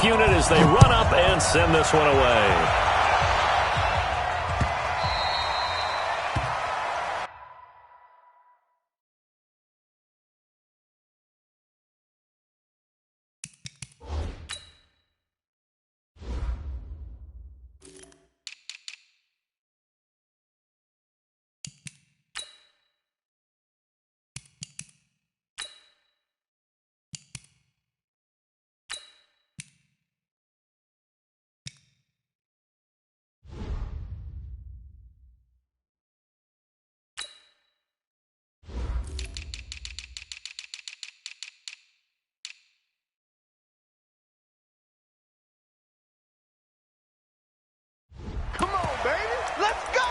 kickoff unit as they run up and send this one away. Come on, baby. Let's go.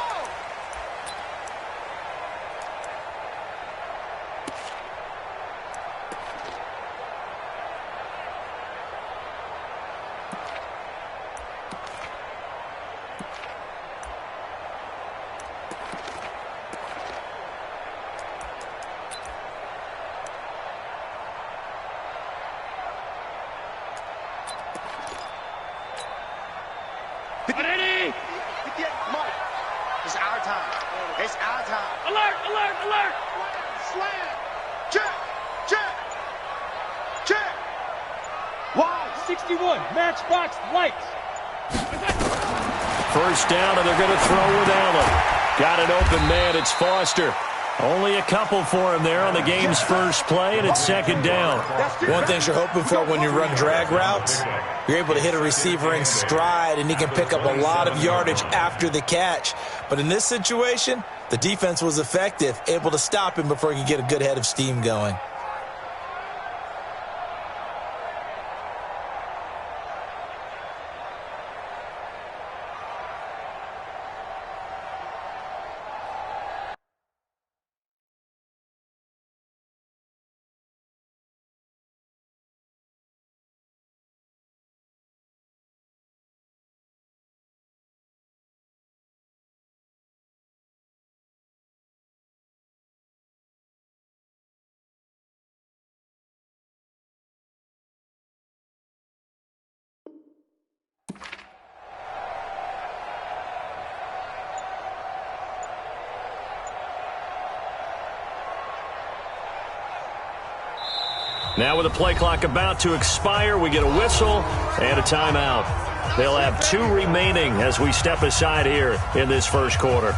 Ready? Mike, it's our time. It's our time. Alert, alert, alert. Slam. Check. Check. Check. Wide. 61, matchbox lights. First down, and they're going to throw with Allen. Got an open man. It's Foster. Only a couple for him there on the game's first play, and it's second down. One thing you're hoping for when you run drag routes, you're able to hit a receiver in stride, and he can pick up a lot of yardage after the catch. But in this situation, the defense was effective, able to stop him before he could get a good head of steam going. Now with the play clock about to expire, we get a whistle and a timeout. They'll have 2 remaining as we step aside here in this first quarter.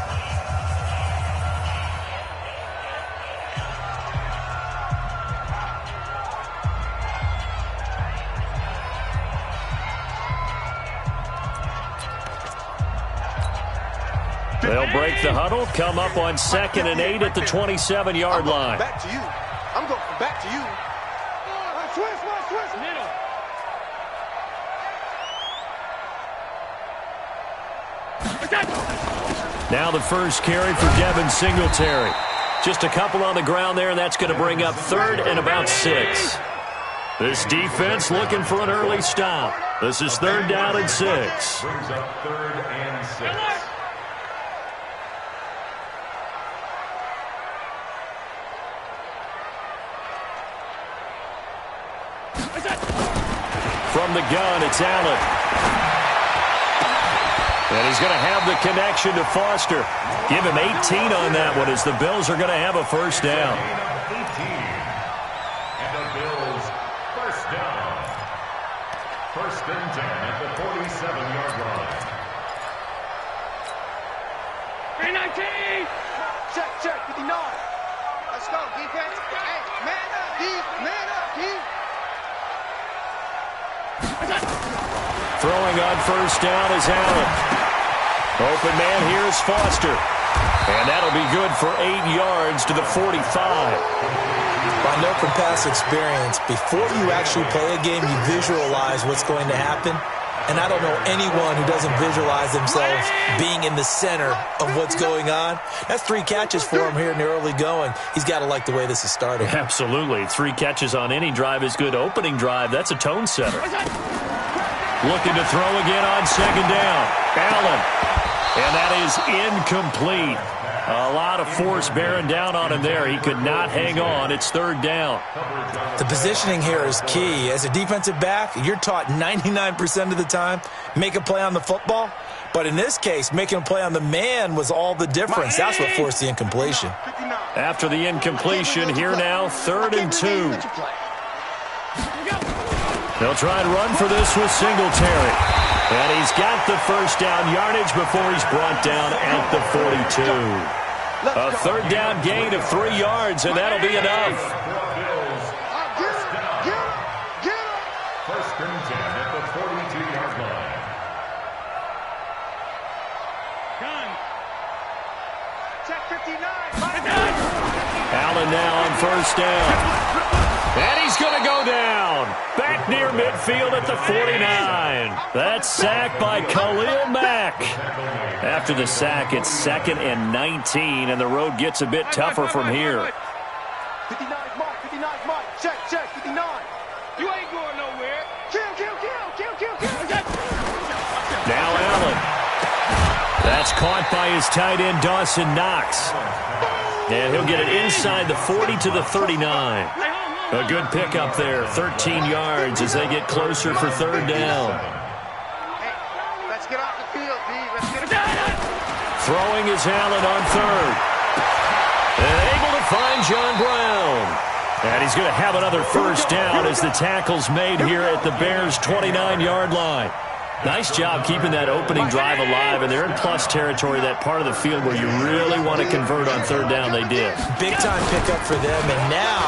They'll break the huddle, come up on 2nd and 8 at the 27-yard line. Back to you. I'm going back to you. Switch. Middle. Now the first carry for Devin Singletary. Just a couple on the ground there, and that's going to bring up 3rd and about 6. This defense looking for an early stop. This is 3rd down and 6. Brings up 3rd and 6. From the gun, it's Allen. And he's going to have the connection to Foster. Give him 18 on that one as the Bills are going to have a first down. 18. And the Bills first down. 1st and 10 at the 47-yard line. 319. Check. 59. Let's go, defense. Hey, man up, D. Man up, D. Throwing on first down is Allen. Open man here is Foster. And that'll be good for 8 yards to the 45. I know from past experience, before you actually play a game, you visualize what's going to happen. And I don't know anyone who doesn't visualize themselves being in the center of what's going on. That's 3 catches for him here in the early going. He's got to like the way this is starting. Absolutely. 3 catches on any drive is good. Opening drive, that's a tone setter. Looking to throw again on 2nd down. Allen. And that is incomplete. A lot of force bearing down on him there. He could not hang on. It's third down. The positioning here is key. As a defensive back, you're taught 99% of the time, make a play on the football. But in this case, making a play on the man was all the difference. That's what forced the incompletion. After the incompletion, here now, 3rd and 2. They'll try and run for this with Singletary. And he's got the first down yardage before he's brought down at the 42. A 3rd down gain of 3 yards, and that'll be enough. First and 10 at the 42-yard line. Check 59. Allen now on first down. And he's going to go down. Back near midfield at the 49. That's sacked by Khalil Mack. After the sack, it's 2nd and 19, and the road gets a bit tougher from here. 59 mark, 59 mark. Check, 59. You ain't going nowhere. Kill. Now Allen. That's caught by his tight end, Dawson Knox. And he'll get it inside the 40 to the 39. A good pickup there, 13 yards as they get closer for 3rd down. Hey, let's get off the field, B. Let's get it. Throwing is Allen on 3rd. And able to find John Brown. And he's going to have another first down as the tackle's made here at the Bears' 29-yard line. Nice job keeping that opening drive alive, and they're in plus territory, that part of the field where you really want to convert on 3rd down. They did. Big-time pickup for them, and now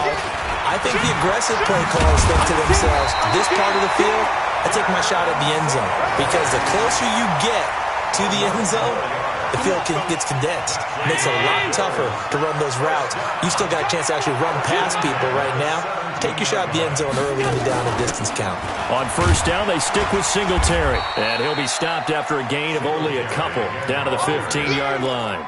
I think the aggressive play callers think to themselves, this part of the field, I take my shot at the end zone, because the closer you get to the end zone, the field gets condensed. It makes it a lot tougher to run those routes. You still got a chance to actually run past people right now. Take your shot at the end zone early in the down and distance count. On first down, they stick with Singletary. And he'll be stopped after a gain of only a couple down to the 15-yard line.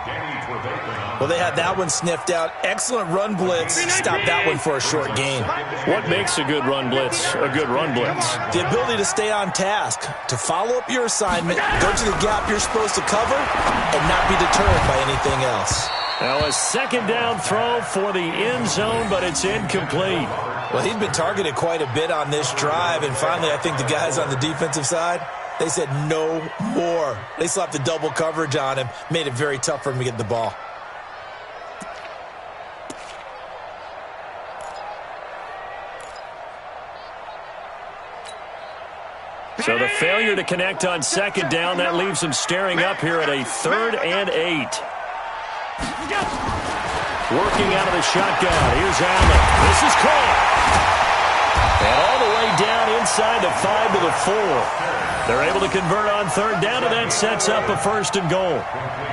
Well, they had that one sniffed out. Excellent run blitz. Stopped that one for a short gain. What makes a good run blitz a good run blitz? The ability to stay on task, to follow up your assignment, go to the gap you're supposed to cover, and not be deterred by anything else. Now a 2nd down throw for the end zone, but it's incomplete. Well, he'd been targeted quite a bit on this drive, and finally I think the guys on the defensive side, they said no more. They slapped the double coverage on him, made it very tough for him to get the ball. So the failure to connect on 2nd down, that leaves him staring up here at a 3rd and 8. Working out of the shotgun. Here's Allen. This is caught. And all the way down inside the 5 to the 4. They're able to convert on 3rd down, and that sets up a 1st and goal.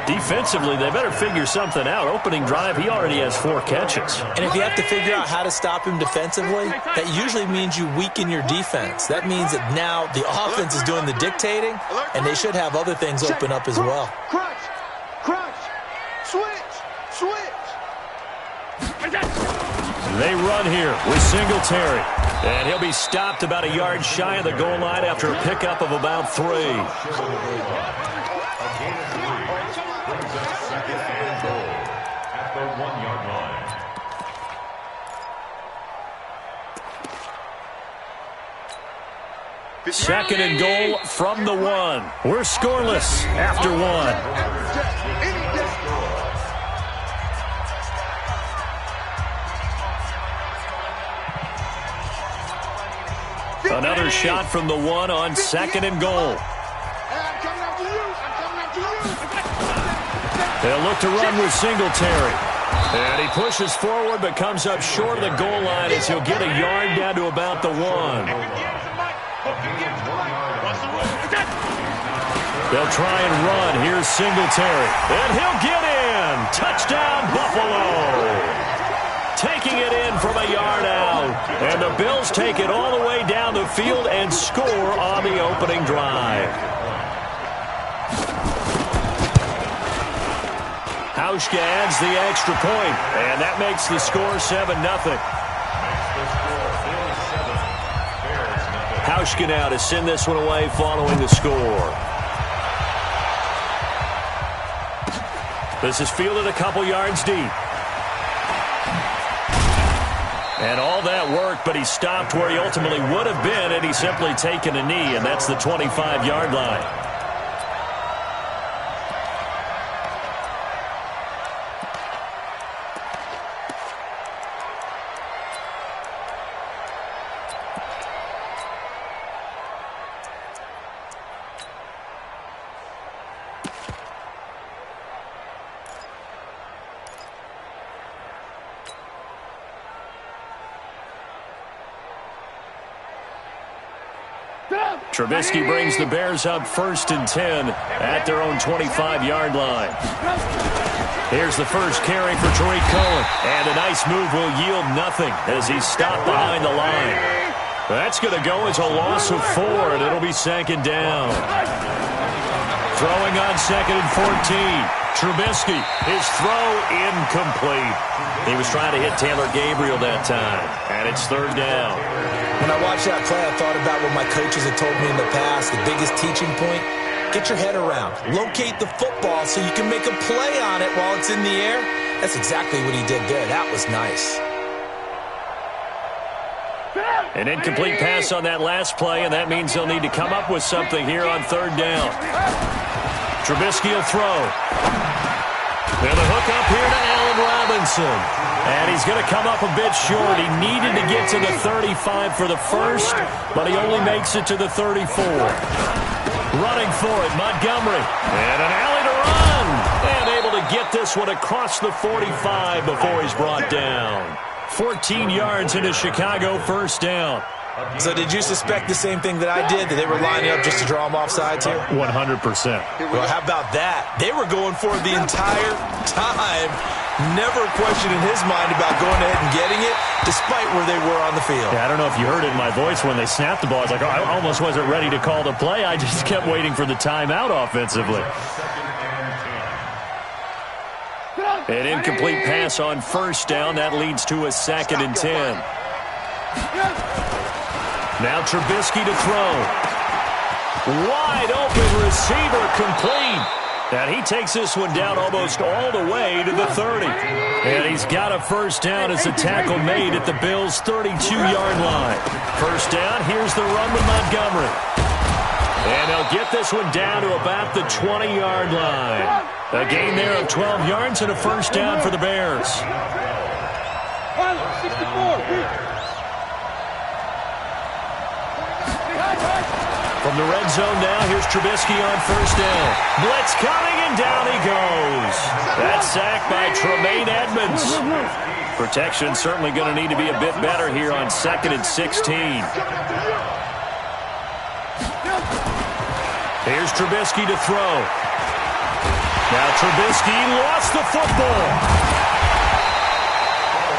Defensively, they better figure something out. Opening drive, he already has 4 catches. And if you have to figure out how to stop him defensively, that usually means you weaken your defense. That means that now the offense is doing the dictating, and they should have other things open up as well. Crunch, switch. They run here with Singletary. And he'll be stopped about a yard shy of the goal line after a pickup of about 3. At the 1-yard line. 2nd and goal from the 1. We're scoreless after 1. Another shot from the 1 on 2nd and goal. They'll look to run with Singletary. And he pushes forward but comes up short of the goal line as he'll get a yard down to about the 1. They'll try and run. Here's Singletary. And he'll get in. Touchdown, Buffalo. Taking it in from a yard out. And the Bills take it all the way down the field and score on the opening drive. Hauschka adds the extra point, and that makes the score 7-0. Hauschka now to send this one away following the score. This is fielded a couple yards deep. And all that worked, but he stopped where he ultimately would have been had he simply taken a knee, and that's the 25-yard line. Trubisky brings the Bears up 1st and 10 at their own 25-yard line. Here's the first carry for Tariq Cohen. And a nice move will yield nothing as he's stopped behind the line. That's going to go as a loss of 4, and it'll be 2nd down. Throwing on 2nd and 14. Trubisky, his throw incomplete. He was trying to hit Taylor Gabriel that time, and it's 3rd down. When I watched that play, I thought about what my coaches had told me in the past. The biggest teaching point, get your head around. Locate the football so you can make a play on it while it's in the air. That's exactly what he did there. That was nice. An incomplete pass on that last play, and that means they'll need to come up with something here on 3rd down. Trubisky will throw. And the hook up here to Allen Robinson. And he's going to come up a bit short. He needed to get to the 35 for the first, but he only makes it to the 34. Running for it, Montgomery. And an alley to run. And able to get this one across the 45 before he's brought down. 14 yards into Chicago, 1st down. So did you suspect the same thing that I did, that they were lining up just to draw him off sides here? 100%. Well, how about that? They were going for it the entire time. Never a question in his mind about going ahead and getting it, despite where they were on the field. Yeah, I don't know if you heard it in my voice when they snapped the ball. I was like, oh, I almost wasn't ready to call the play. I just kept waiting for the timeout offensively. An incomplete pass on 1st down. That leads to a 2nd and 10. Now Trubisky to throw. Wide open receiver, complete. And he takes this one down almost all the way to the 30. And he's got a 1st down as the tackle made at the Bills' 32-yard line. 1st down, here's the run with Montgomery. And they'll get this one down to about the 20-yard line. A gain there of 12 yards and a 1st down for the Bears. 64. From the red zone now, here's Trubisky on 1st down. Blitz coming, and down he goes. That's sacked by Tremaine Edmonds. Protection certainly going to need to be a bit better here on 2nd and 16. Here's Trubisky to throw. Now Trubisky lost the football.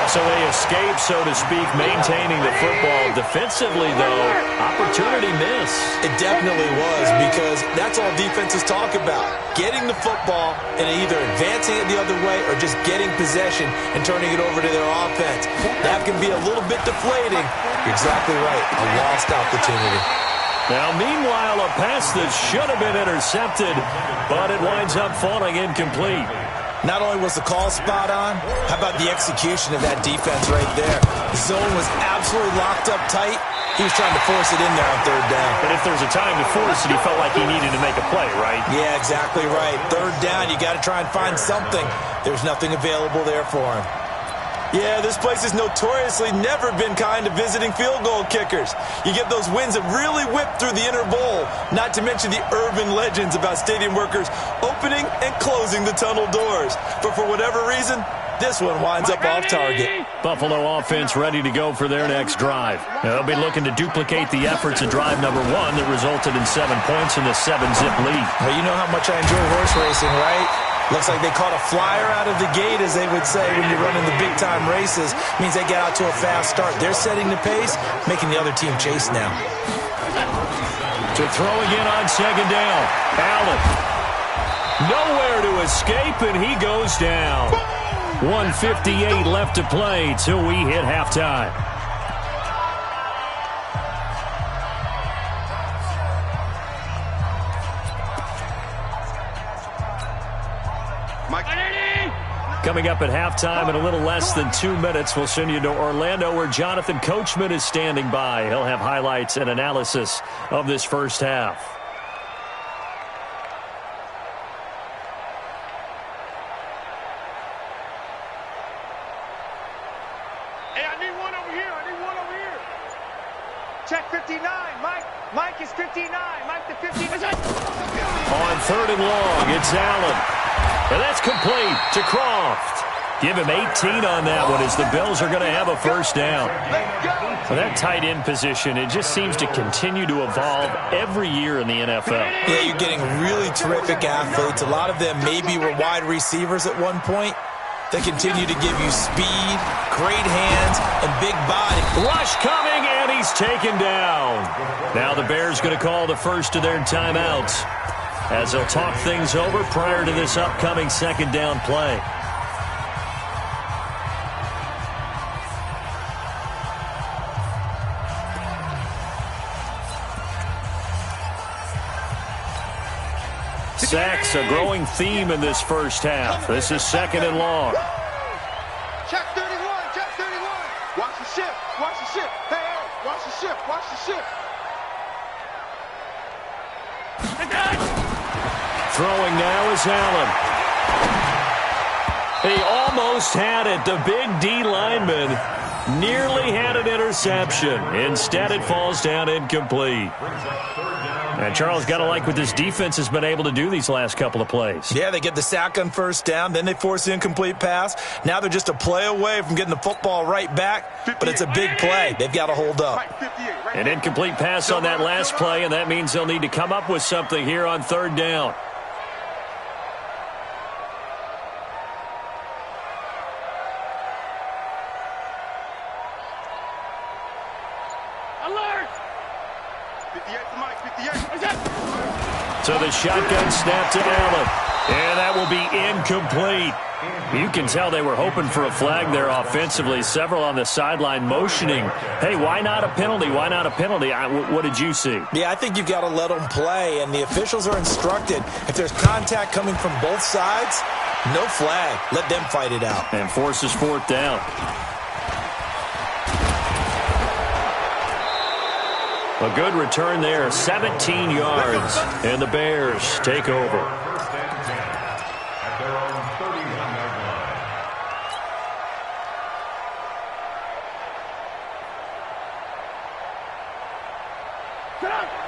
So they escape, so to speak, maintaining the football. Defensively, though, opportunity miss. It definitely was, because that's all defenses talk about. Getting the football and either advancing it the other way or just getting possession and turning it over to their offense. That can be a little bit deflating. You're exactly right. A lost opportunity. Now, meanwhile, a pass that should have been intercepted, but it winds up falling incomplete. Not only was the call spot on, how about the execution of that defense right there? The zone was absolutely locked up tight. He was trying to force it in there on 3rd down. But if there's a time to force it, he felt like he needed to make a play, right? Yeah, exactly right. 3rd down, you got to try and find something. There's nothing available there for him. Yeah, this place has notoriously never been kind to visiting field goal kickers. You get those winds that really whip through the inner bowl, not to mention the urban legends about stadium workers opening and closing the tunnel doors. But for whatever reason, this one winds up off target. Buffalo offense ready to go for their next drive. They'll be looking to duplicate the efforts in drive number 1 that resulted in 7 points in the 7-zip lead. Well, you know how much I enjoy horse racing, right? Looks like they caught a flyer out of the gate, as they would say when you're running the big-time races. Means they get out to a fast start. They're setting the pace, making the other team chase now. To throw again on 2nd down. Allen. Nowhere to escape, and he goes down. 1:58 left to play till we hit halftime. Mike. Coming up at halftime in a little less than 2 minutes, we'll send you to Orlando where Jonathan Coachman is standing by. He'll have highlights and analysis of this first half. Hey, I need one over here. I need one over here. Check 59, Mike. Mike is 59. Mike the 59. On 3rd and long, it's Allen. And that's complete to Croft. Give him 18 on that one as the Bills are going to have a first down. Well, that tight end position, it just seems to continue to evolve every year in the NFL. Yeah, you're getting really terrific athletes. A lot of them maybe were wide receivers at one point. They continue to give you speed, great hands, and big body. Rush coming, and he's taken down. Now the Bears going to call the first of their timeouts as they'll talk things over prior to this upcoming second down play. Sacks, a growing theme in this first half. This is 2nd and long. Check 31. Check 31. Watch the ship. Watch the ship. Hey, hey. Watch the ship. Watch the ship. Throwing now is Allen. He almost had it. The big D lineman nearly had an interception. Instead, it falls down incomplete. And Charles, got to like what this defense has been able to do these last couple of plays. Yeah, they get the sack on first down, then they force the incomplete pass. Now they're just a play away from getting the football right back, but it's a big play. They've got to hold up. An incomplete pass on that last play, and that means they'll need to come up with something here on 3rd down. So the shotgun snap to Allen. And that will be incomplete. You can tell they were hoping for a flag there offensively. Several on the sideline motioning. Hey, why not a penalty? Why not a penalty? What did you see? Yeah, I think you've got to let them play, and the officials are instructed. If there's contact coming from both sides, no flag. Let them fight it out. And forces 4th down. A good return there, 17 yards, and the Bears take over.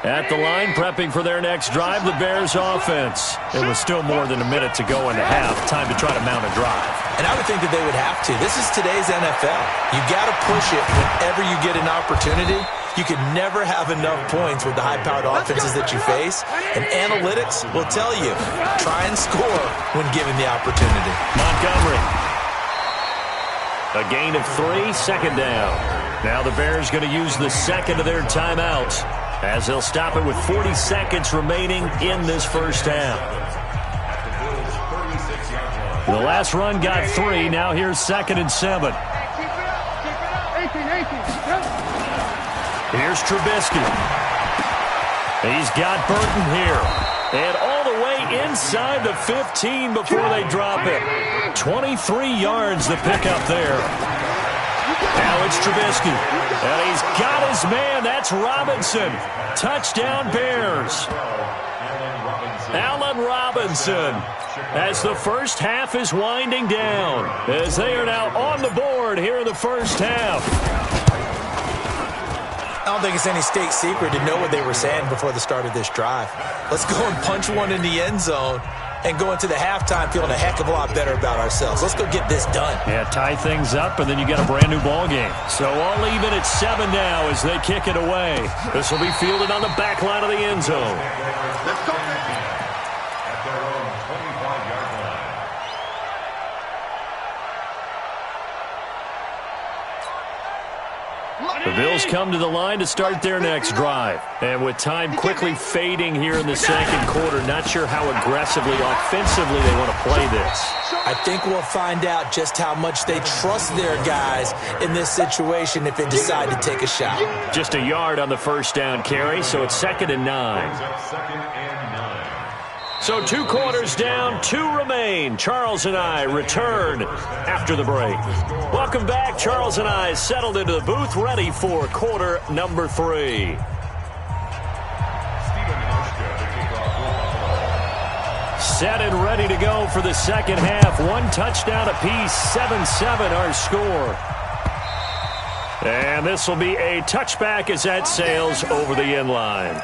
At the line, prepping for their next drive, the Bears offense. It was still more than a minute to go in the half. Time to try to mount a drive. And I would think that they would have to. This is today's NFL. You got to push it whenever you get an opportunity. You can never have enough points with the high-powered offenses that you face. And analytics will tell you, try and score when given the opportunity. Montgomery. A gain of 3, 2nd down. Now the Bears going to use the second of their timeouts as they'll stop it with 40 seconds remaining in this first half. The last run got 3. Now here's 2nd and 7. Here's Trubisky. He's got Burton here. And all the way inside the 15 before they drop it. 23 yards the pickup there. Now it's Trubisky. And he's got his man. That's Robinson. Touchdown Bears. Allen Robinson. As the first half is winding down. As they are now on the board here in the first half. I don't think it's any state secret to know what they were saying before the start of this drive. Let's go and punch one in the end zone and go into the halftime feeling a heck of a lot better about ourselves. Let's go get this done. Yeah, tie things up, and then you get a brand-new ball game. So all even at 7 now as they kick it away. This will be fielded on the back line of the end zone. Let's go. At their own 25-yard line. The Bills come to the line to start their next drive. And with time quickly fading here in the second quarter, not sure how aggressively, offensively they want to play this. I think we'll find out just how much they trust their guys in this situation if they decide to take a shot. Just a yard on the first down carry, so it's 2nd and 9. Second and 9. So 2 quarters down, 2 remain. Charles and I return after the break. Welcome back. Charles and I settled into the booth, ready for quarter number 3. Set and ready to go for the second half. 1 touchdown apiece, 7-7 our score. And this will be a touchback as that sails over the end line.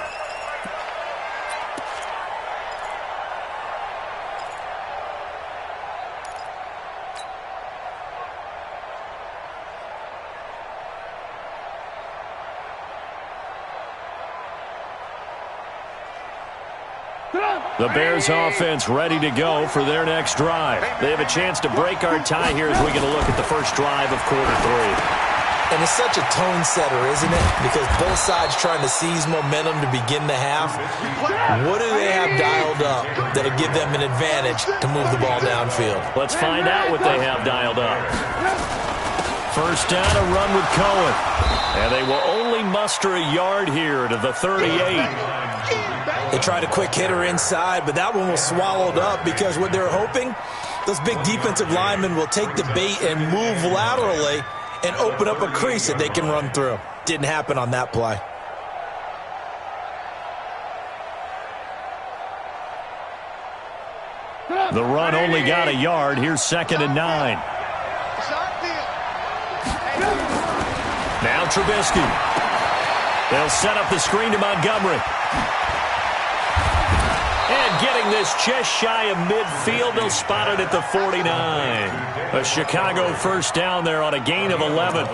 The Bears offense ready to go for their next drive. They have a chance to break our tie here as we get a look at the first drive of quarter 3. And it's such a tone setter, isn't it? Because both sides trying to seize momentum to begin the half. What do they have dialed up that'll give them an advantage to move the ball downfield? Let's find out what they have dialed up. First down, a run with Cohen. And they will only muster a yard here to the 38. They tried a quick hitter inside, but that one was swallowed up because what they're hoping, those big defensive linemen will take the bait and move laterally and open up a crease that they can run through. Didn't happen on that play. The run only got a yard. Here's 2nd and 9. Now Trubisky. They'll set up the screen to Montgomery. And getting this just shy of midfield, they'll spot it at the 49. A Chicago first down there on a gain of 11.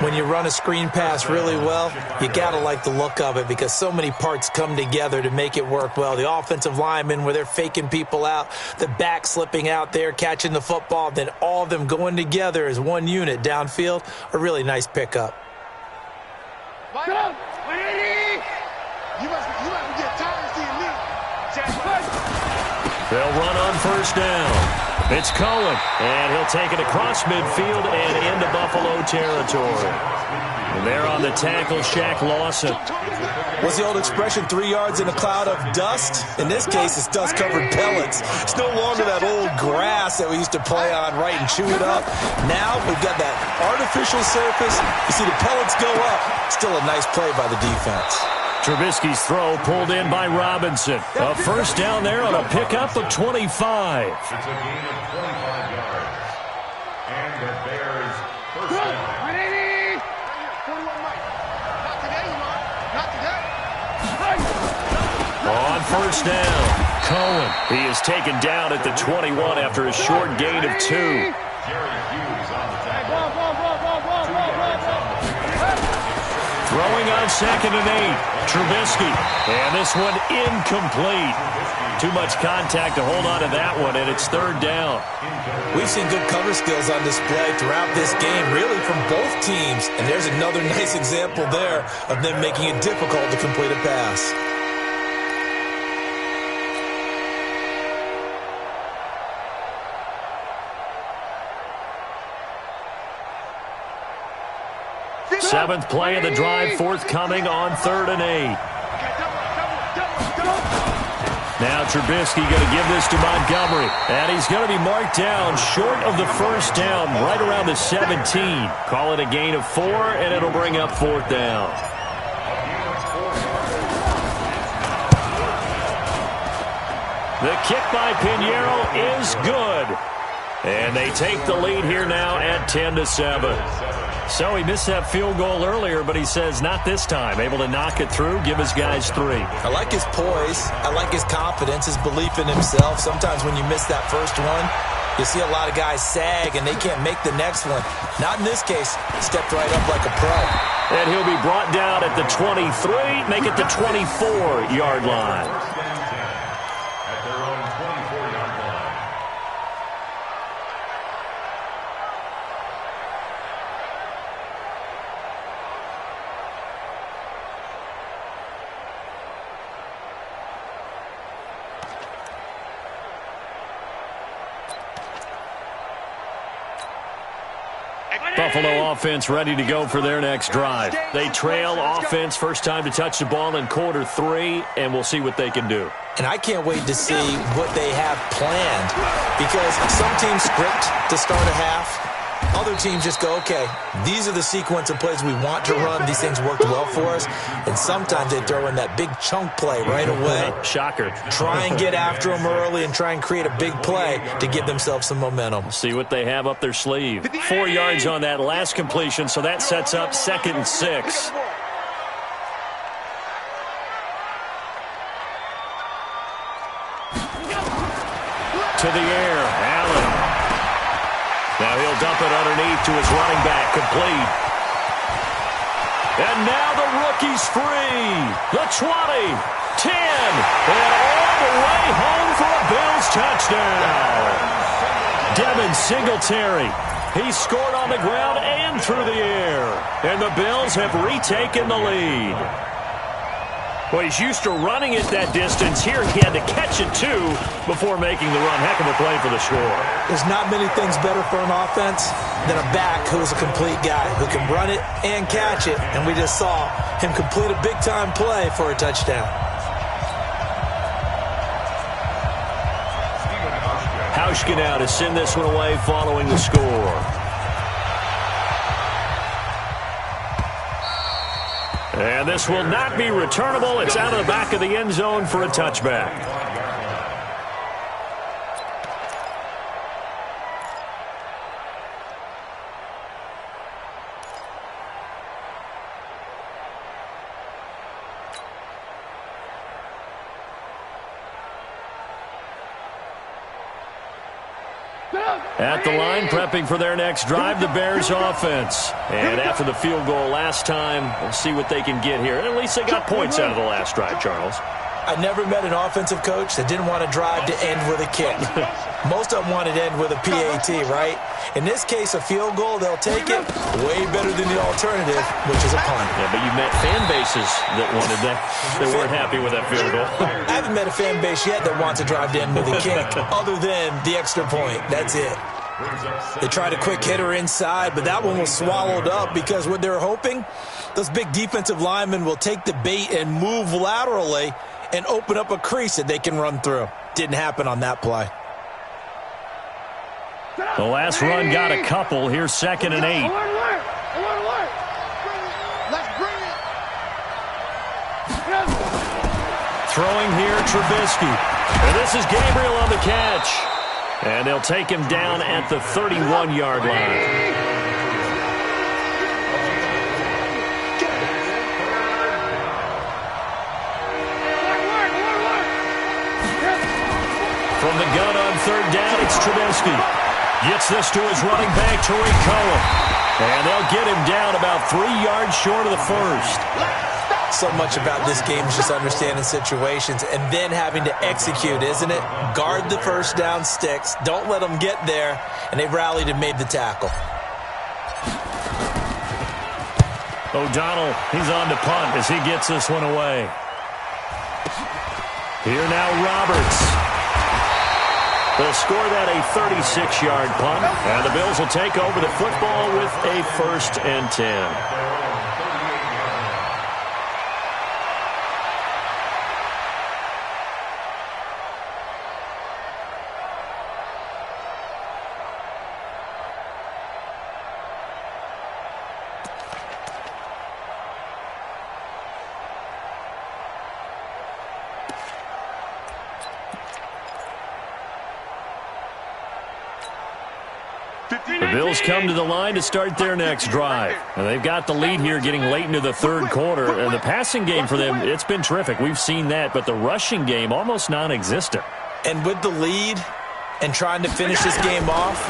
When you run a screen pass really well, you got to like the look of it because so many parts come together to make it work well. The offensive linemen, where they're faking people out, the back slipping out there, catching the football, then all of them going together as one unit downfield, a really nice pickup. You must get tired of seeing me. They'll run on first down. It's Cohen, and he'll take it across midfield and into Buffalo territory. And there on the tackle, Shaq Lawson. What's the old expression, 3 yards in a cloud of dust? In this case, it's dust-covered pellets. It's no longer that old grass that we used to play on, right, and chew it up. Now we've got that artificial surface. You see the pellets go up. Still a nice play by the defense. Trubisky's throw pulled in by Robinson. A first down there on a pickup of 25. It's a gain of 25 yards. And the Bears first down. 41 Mike. Not today, Mark. Not today. On first down, Cohen. He is taken down at the 21 after a short gain of 2. Jerry Hughes on the tackle. 2 yards on the pickup. Throwing on 2nd and 8. Trubisky. And this one incomplete. Too much contact to hold on to that one, and it's 3rd down. We've seen good cover skills on display throughout this game, really from both teams. And there's another nice example there of them making it difficult to complete a pass. Seventh play of the drive forthcoming on 3rd and 8. Now Trubisky going to give this to Montgomery. And he's going to be marked down short of the first down, right around the 17. Call it a gain of 4, and it'll bring up 4th down. The kick by Pinheiro is good. And they take the lead here now at 10-7. So he missed that field goal earlier, but he says not this time. Able to knock it through, give his guys 3. I like his poise. I like his confidence, his belief in himself. Sometimes when you miss that first one, you see a lot of guys sag and they can't make the next one. Not in this case. Stepped right up like a pro. And he'll be brought down at the 23, make it the 24-yard line. At their own 24-yard line. Buffalo offense ready to go for their next drive. They trail offense, first time to touch the ball in quarter 3, and we'll see what they can do. And I can't wait to see what they have planned, because some teams script to start a half. Other teams just go, okay, these are the sequence of plays we want to run. These things worked well for us. And sometimes they throw in that big chunk play right away. Shocker. Try and get after them early and try and create a big play to give themselves some momentum. See what they have up their sleeve. 4 yards on that last completion, so that sets up 2nd and 6. To the air, Allen. Now he'll dump it underneath to his running back, complete. And now the rookie's free. The 20, 10, and all the way home for a Bills touchdown. Devin Singletary. He scored on the ground and through the air. And the Bills have retaken the lead. Well, he's used to running it that distance. Here he had to catch it, too, before making the run. Heck of a play for the score. There's not many things better for an offense than a back who is a complete guy, who can run it and catch it. And we just saw him complete a big-time play for a touchdown. Hauschka now to send this one away following the score. And this will not be returnable. It's out of the back of the end zone for a touchback. At the line, prepping for their next drive, the Bears offense. And after the field goal last time, we'll see what they can get here. And at least they got points out of the last drive, Charles. I never met an offensive coach that didn't want to drive to end with a kick. Most of them wanted to end with a PAT, right? In this case, a field goal, they'll take it way better than the alternative, which is a punt. Yeah, but you met fan bases that wanted that. They weren't happy with that field goal. I haven't met a fan base yet that wants to drive to end with a kick, other than the extra point. That's it. They tried a quick hitter inside, but that one was swallowed up because what they're hoping, those big defensive linemen will take the bait and move laterally and open up a crease that they can run through. Didn't happen on that play. The last run got a couple. Here's 2nd and 8. Let's bring it. Throwing here, Trubisky. And this is Gabriel on the catch. And they'll take him down at the 31-yard line. From the gun on 3rd down, it's Trubisky. Gets this to his running back, Tariq Cohen. And they'll get him down about 3 yards short of the first. So much about this game is just understanding situations and then having to execute, isn't it? Guard the first down sticks. Don't let them get there. And they rallied and made the tackle. O'Donnell, he's on to punt as he gets this one away. Here now, Roberts. They'll score that a 36-yard punt. And the Bills will take over the football with a 1st and 10. The Bills come to the line to start their next drive. And they've got the lead here getting late into the 3rd quarter. And the passing game for them, it's been terrific. We've seen that. But the rushing game, almost non-existent. And with the lead and trying to finish this game off,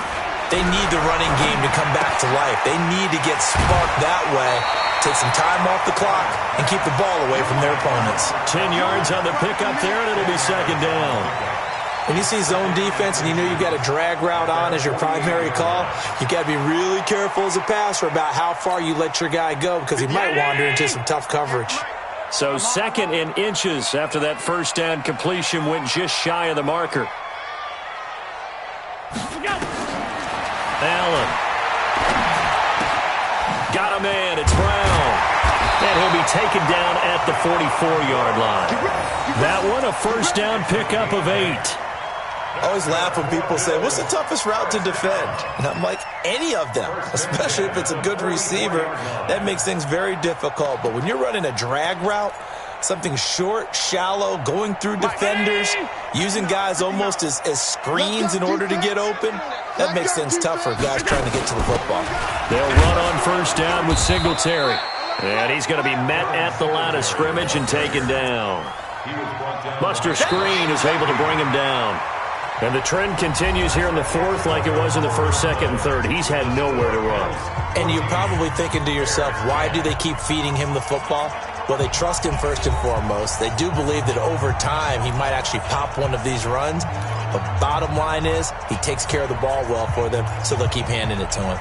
they need the running game to come back to life. They need to get sparked that way, take some time off the clock, and keep the ball away from their opponents. 10 yards on the pickup there, and it'll be 2nd down. When you see zone defense and you know you've got a drag route on as your primary call, you've got to be really careful as a passer about how far you let your guy go because he might wander into some tough coverage. So 2nd and inches after that first down completion went just shy of the marker. Allen. he'll be taken down at the 44-yard line. That one, a first down pickup of 8. I always laugh when people say, what's the toughest route to defend? And I'm like, any of them, especially if it's a good receiver. That makes things very difficult. But when you're running a drag route, something short, shallow, going through defenders, using guys almost as screens in order to get open, that makes things tough for guys trying to get to the football. They'll run on first down with Singletary. And he's going to be met at the line of scrimmage and taken down. Buster Screen is able to bring him down. And the trend continues here in the fourth like it was in the first, second, and third. He's had nowhere to run. And you're probably thinking to yourself, why do they keep feeding him the football? Well, they trust him first and foremost. They do believe that over time he might actually pop one of these runs. But bottom line is he takes care of the ball well for them, so they'll keep handing it to him.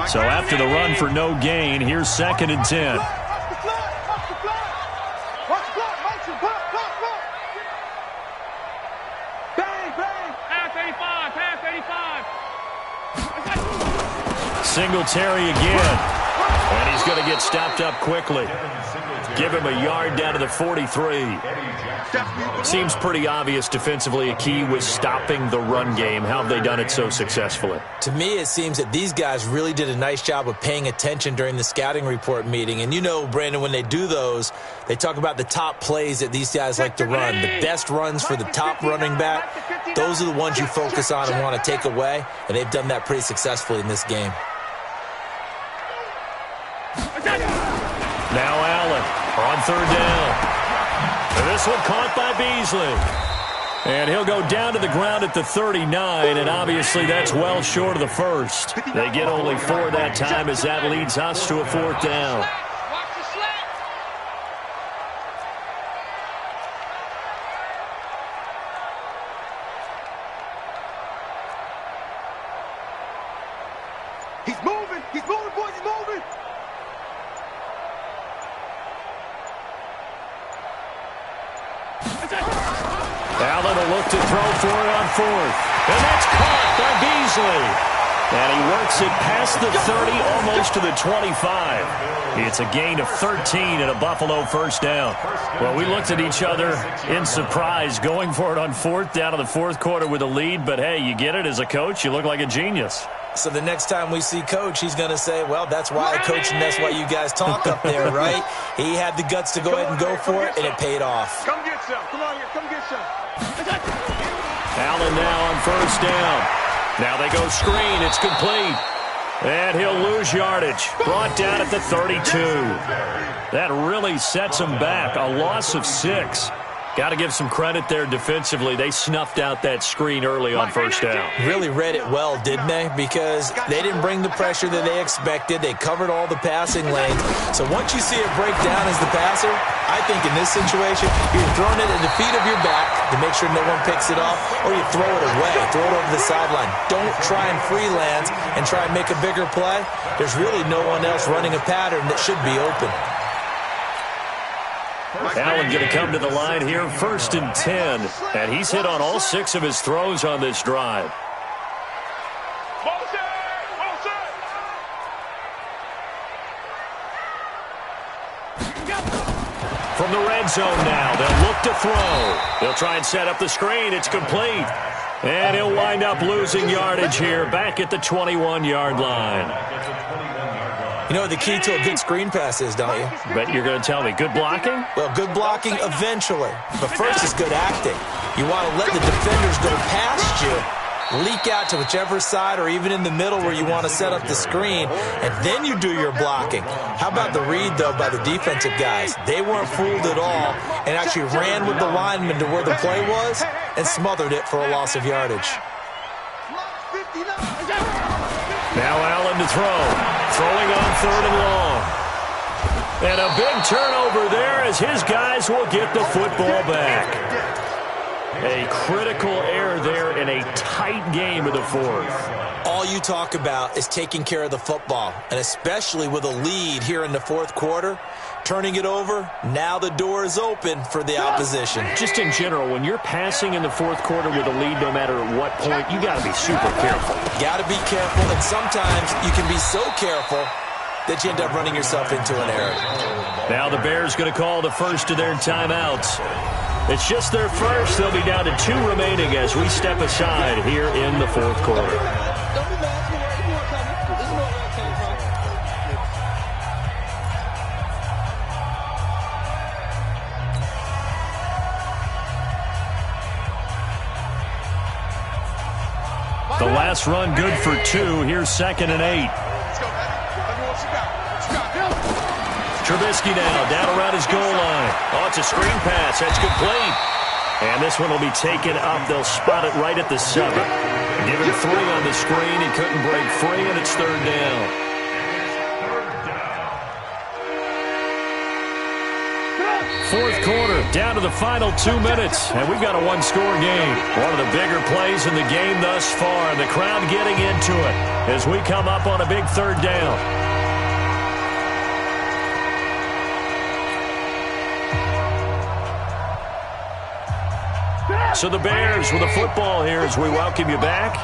So after the run for no gain, here's 2nd and 10. Singletary again. And he's going to get stopped up quickly. Give him a yard down to the 43. Seems pretty obvious defensively a key was stopping the run game. How have they done it so successfully? To me, it seems that these guys really did a nice job of paying attention during the scouting report meeting. And you know, Brandon, when they do those, they talk about the top plays that these guys like to run. The best runs for the top running back, those are the ones you focus on and want to take away. And they've done that pretty successfully in this game. Now Allen on third down. And this one caught by Beasley. And he'll go down to the ground at the 39, and obviously that's well short of the first. They get only 4 that time as that leads us to a 4th down. He's moving, boys, he's moving. Allen will look to throw for it on 4th. And that's caught by Beasley. And he works it past the 30, almost to the 25. It's a gain of 13 and a Buffalo first down. Well, we looked at each other in surprise going for it on 4th down to the 4th quarter with a lead. But, hey, you get it as a coach. You look like a genius. So the next time we see Coach, he's going to say, well, that's why I coach and that's why you guys talk up there, right? He had the guts to go ahead and go for it, and it paid off. Come get some. Come on here. Come get some. Allen now on first down. Now they go screen. It's complete. And he'll lose yardage. Brought down at the 32. That really sets him back. A loss of 6. Got to give some credit there defensively. They snuffed out that screen early on first down. Really read it well, didn't they? Because they didn't bring the pressure that they expected. They covered all the passing lanes. So once you see it break down as the passer, I think in this situation, you're throwing it at the feet of your back to make sure no one picks it off, or you throw it away, throw it over the sideline. Don't try and freelance and try and make a bigger play. There's really no one else running a pattern that should be open. Allen going to come to the line here, 1st and 10. And he's hit on all 6 of his throws on this drive. From the red zone now, they'll look to throw. They'll try and set up the screen. It's complete. And he'll wind up losing yardage here back at the 21-yard line. You know what the key to a good screen pass is, don't you? Bet you're going to tell me. Good blocking? Well, good blocking eventually. But first is good acting. You want to let the defenders go past you, leak out to whichever side or even in the middle where you want to set up the screen, and then you do your blocking. How about the read, though, by the defensive guys? They weren't fooled at all and actually ran with the lineman to where the play was and smothered it for a loss of yardage. Now Allen to throw. Throwing on 3rd and long. And a big turnover there as his guys will get the football back. A critical error there in a tight game of the fourth. All you talk about is taking care of the football, and especially with a lead here in the fourth quarter, turning it over, now the door is open for the opposition. Just in general, when you're passing in the fourth quarter with a lead, no matter at what point, you got to be super careful. Got to be careful, and sometimes you can be so careful that you end up running yourself into an error. Now the Bears going to call the first of their timeouts. It's just their first. They'll be down to 2 remaining as we step aside here in the fourth quarter. Don't be mad. You weren't coming. This is where it came from. The last run good for 2. Here's 2nd and 8. Let's go, man. Let me know what you got. What you got? Trubisky now down around his goal line. Oh, it's a screen pass. That's complete. And this one will be taken up. They'll spot it right at the 7. Given 3 on the screen. He couldn't break free, and it's 3rd down. Fourth quarter, down to the final 2 minutes, and we've got a 1-score game. One of the bigger plays in the game thus far, and the crowd getting into it as we come up on a big 3rd down. So the Bears with a football here as we welcome you back.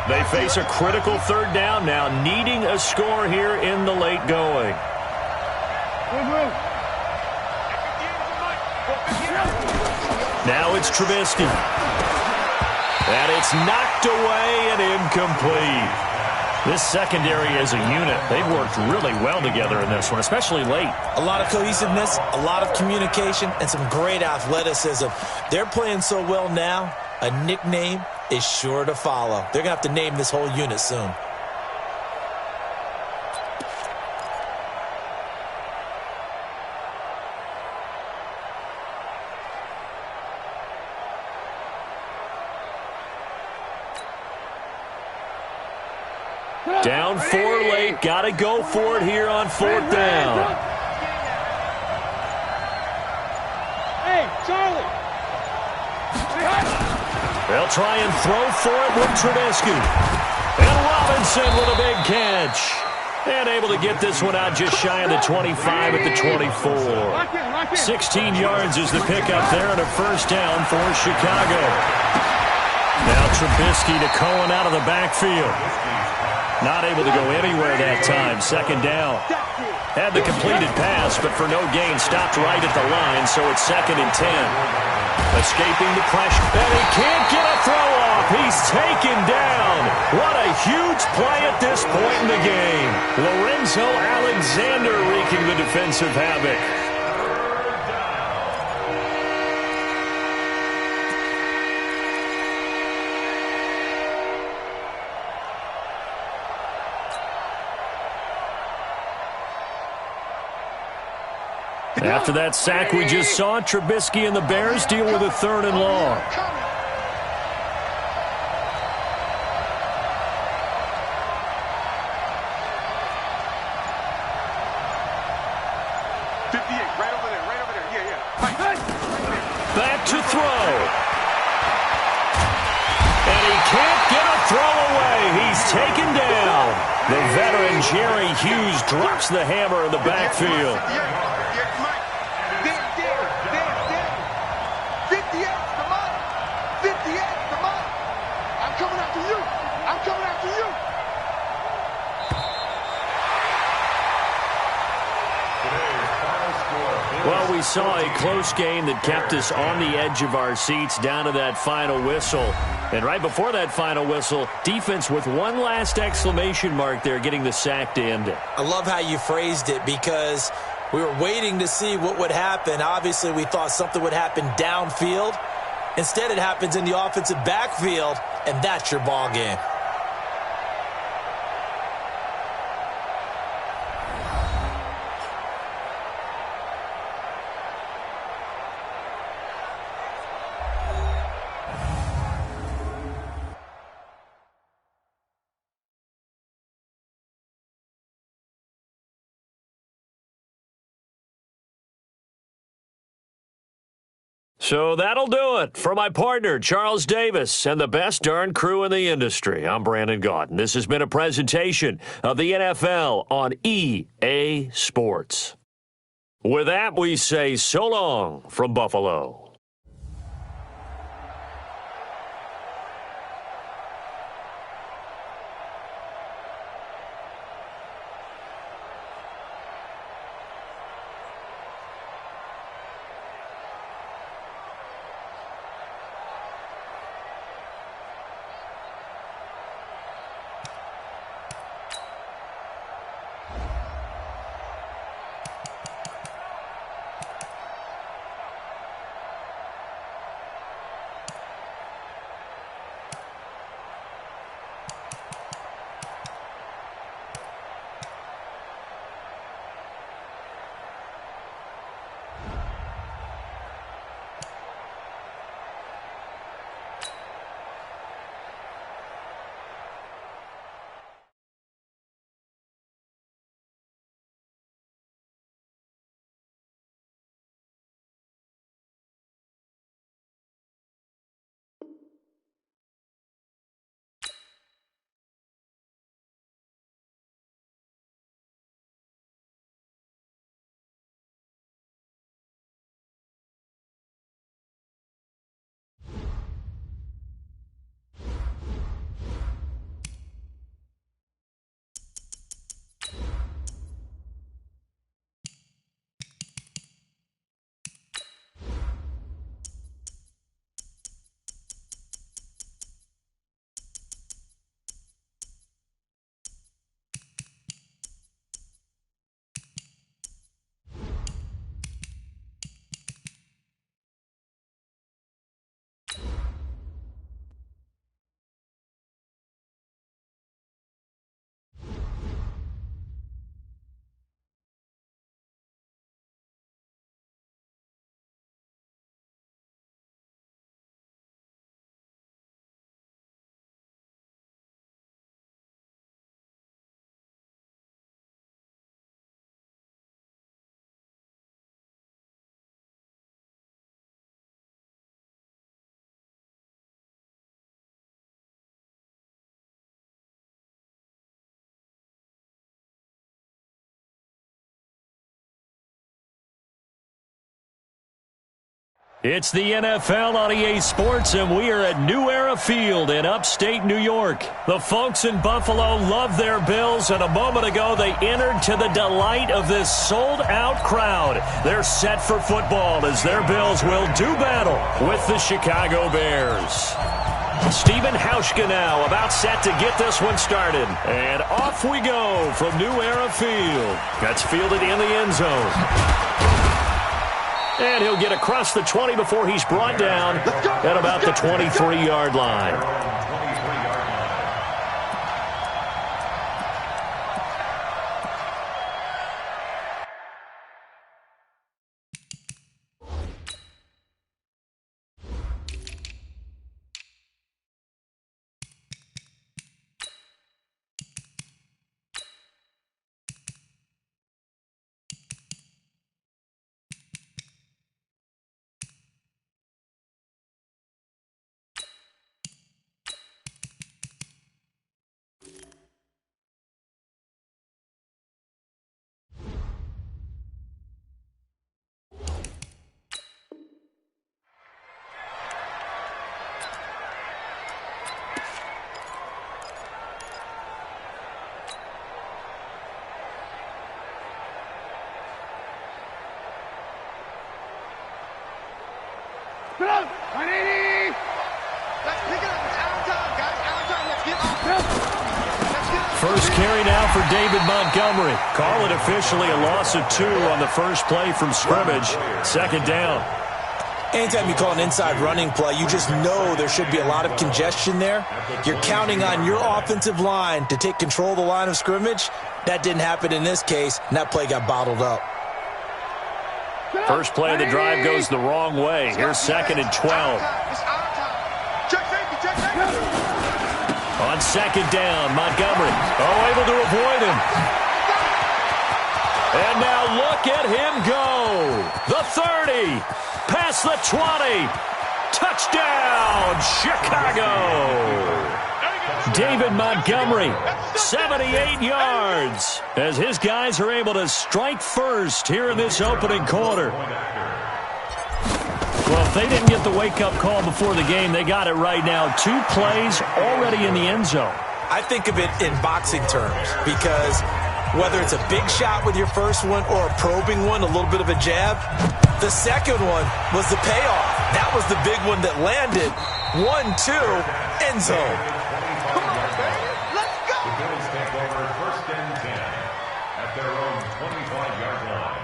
They face a critical 3rd down now, needing a score here in the late going. Now it's Trubisky. And it's knocked away and incomplete. This secondary as a unit, they've worked really well together in this one, especially late. A lot of cohesiveness, a lot of communication, and some great athleticism. They're playing so well now, a nickname is sure to follow. They're going to have to name this whole unit soon. Down 4 late. Got to go for it here on 4th down. Hey, Charlie. They'll try and throw for it with Trubisky. And Robinson with a big catch. And able to get this one out just shy of the 25 at the 24. 16 yards is the pickup there and a 1st down for Chicago. Now Trubisky to Cohen out of the backfield. Not able to go anywhere that time. 2nd down. Had the completed pass, but for no gain, stopped right at the line, so it's 2nd and 10. Escaping the pressure, and he can't get a throw off. He's taken down. What a huge play at this point in the game. Lorenzo Alexander wreaking the defensive havoc. After that sack we just saw, Trubisky and the Bears deal with a 3rd and long. 58, right over there, right over there. Yeah, yeah. Back to throw. And he can't get a throw away. He's taken down. The veteran Jerry Hughes drops the hammer in the backfield. 58, come on. 58, come on. I'm coming after you. I'm coming after you. Well, we saw a close game that kept us on the edge of our seats down to that final whistle. And right before that final whistle, defense with one last exclamation mark there, getting the sack to end it. I love how you phrased it because we were waiting to see what would happen. Obviously, we thought something would happen downfield. Instead, it happens in the offensive backfield, and that's your ball game. So that'll do it. For my partner, Charles Davis, and the best darn crew in the industry, I'm Brandon Gaudin. This has been a presentation of the NFL on EA Sports. With that, we say so long from Buffalo. It's the NFL on EA Sports, and we are at New Era Field in upstate New York. The folks in Buffalo love their Bills, and a moment ago they entered to the delight of this sold-out crowd. They're set for football as their Bills will do battle with the Chicago Bears. Stephen Hauschka now about set to get this one started. And off we go from New Era Field. That's fielded in the end zone. And he'll get across the 20 before he's brought down at about the 23-yard line. First carry now for David Montgomery. Call it officially a loss of 2 on the first play from scrimmage. Second down. Anytime you call an inside running play, you just know there should be a lot of congestion there. You're counting on your offensive line to take control of the line of scrimmage. That didn't happen in this case, and that play got bottled up. First play of the drive goes the wrong way. Here's second and 12. On second down, Montgomery. Able to avoid him. And now look at him go. The 30. Pass past the 20. Touchdown, Chicago. David Montgomery, 78 yards, as his guys are able to strike first here in this opening quarter. Well, if they didn't get the wake-up call before the game, they got it right now. 2 plays already in the end zone. I think of it in boxing terms because whether it's a big shot with your first one or a probing one, a little bit of a jab, the second one was the payoff. That was the big one that landed. 1-2, end zone. Come on, baby. Let's go. The Bills take over 1st and 10 at their own 25-yard line.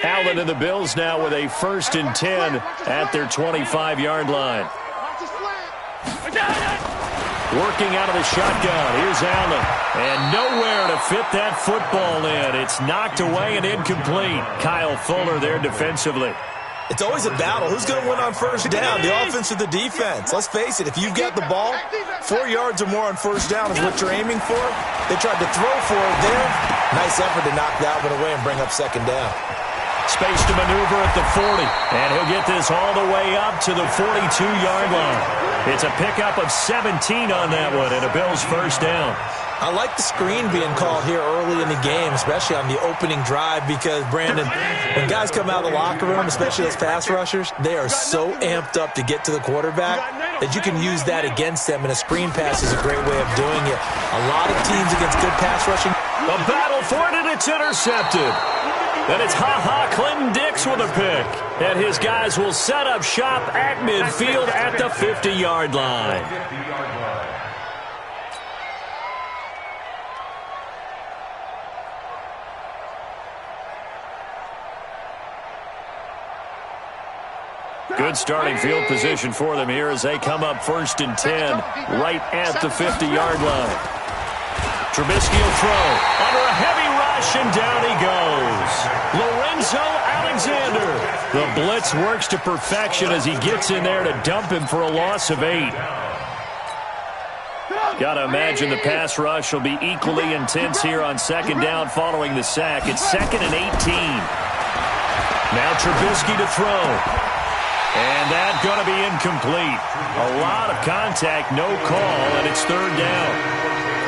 Allen and the Bills now with a 1st and 10 at their 25-yard line. Watch his flat. Working out of the shotgun. Here's Allen. And nowhere to fit that football in. It's knocked away and incomplete. Kyle Fuller there defensively. It's always a battle. Who's going to win on first down, the offense or the defense? Let's face it, if you've got the ball, 4 yards or more on first down is what you're aiming for. They tried to throw for it there. Nice effort to knock that one away and bring up 2nd down. Space to maneuver at the 40. And he'll get this all the way up to the 42-yard line. It's a pickup of 17 on that one and a Bills 1st down. I like the screen being called here early in the game, especially on the opening drive, because, Brandon, when guys come out of the locker room, especially as pass rushers, they are so amped up to get to the quarterback that you can use that against them, and a screen pass is a great way of doing it. A lot of teams against good pass rushing. A battle for it, and it's intercepted. And it's Clinton Dix with a pick. And his guys will set up shop at midfield at the 50-yard line. Good starting field position for them here as they come up 1st and 10 right at the 50-yard line. Trubisky will throw under a heavy rush, and down he goes. Lorenzo Alexander. The blitz works to perfection as he gets in there to dump him for a loss of 8. Got to imagine the pass rush will be equally intense here on 2nd down following the sack. It's 2nd and 18. Now Trubisky to throw. And that's going to be incomplete. A lot of contact, no call, and it's 3rd down.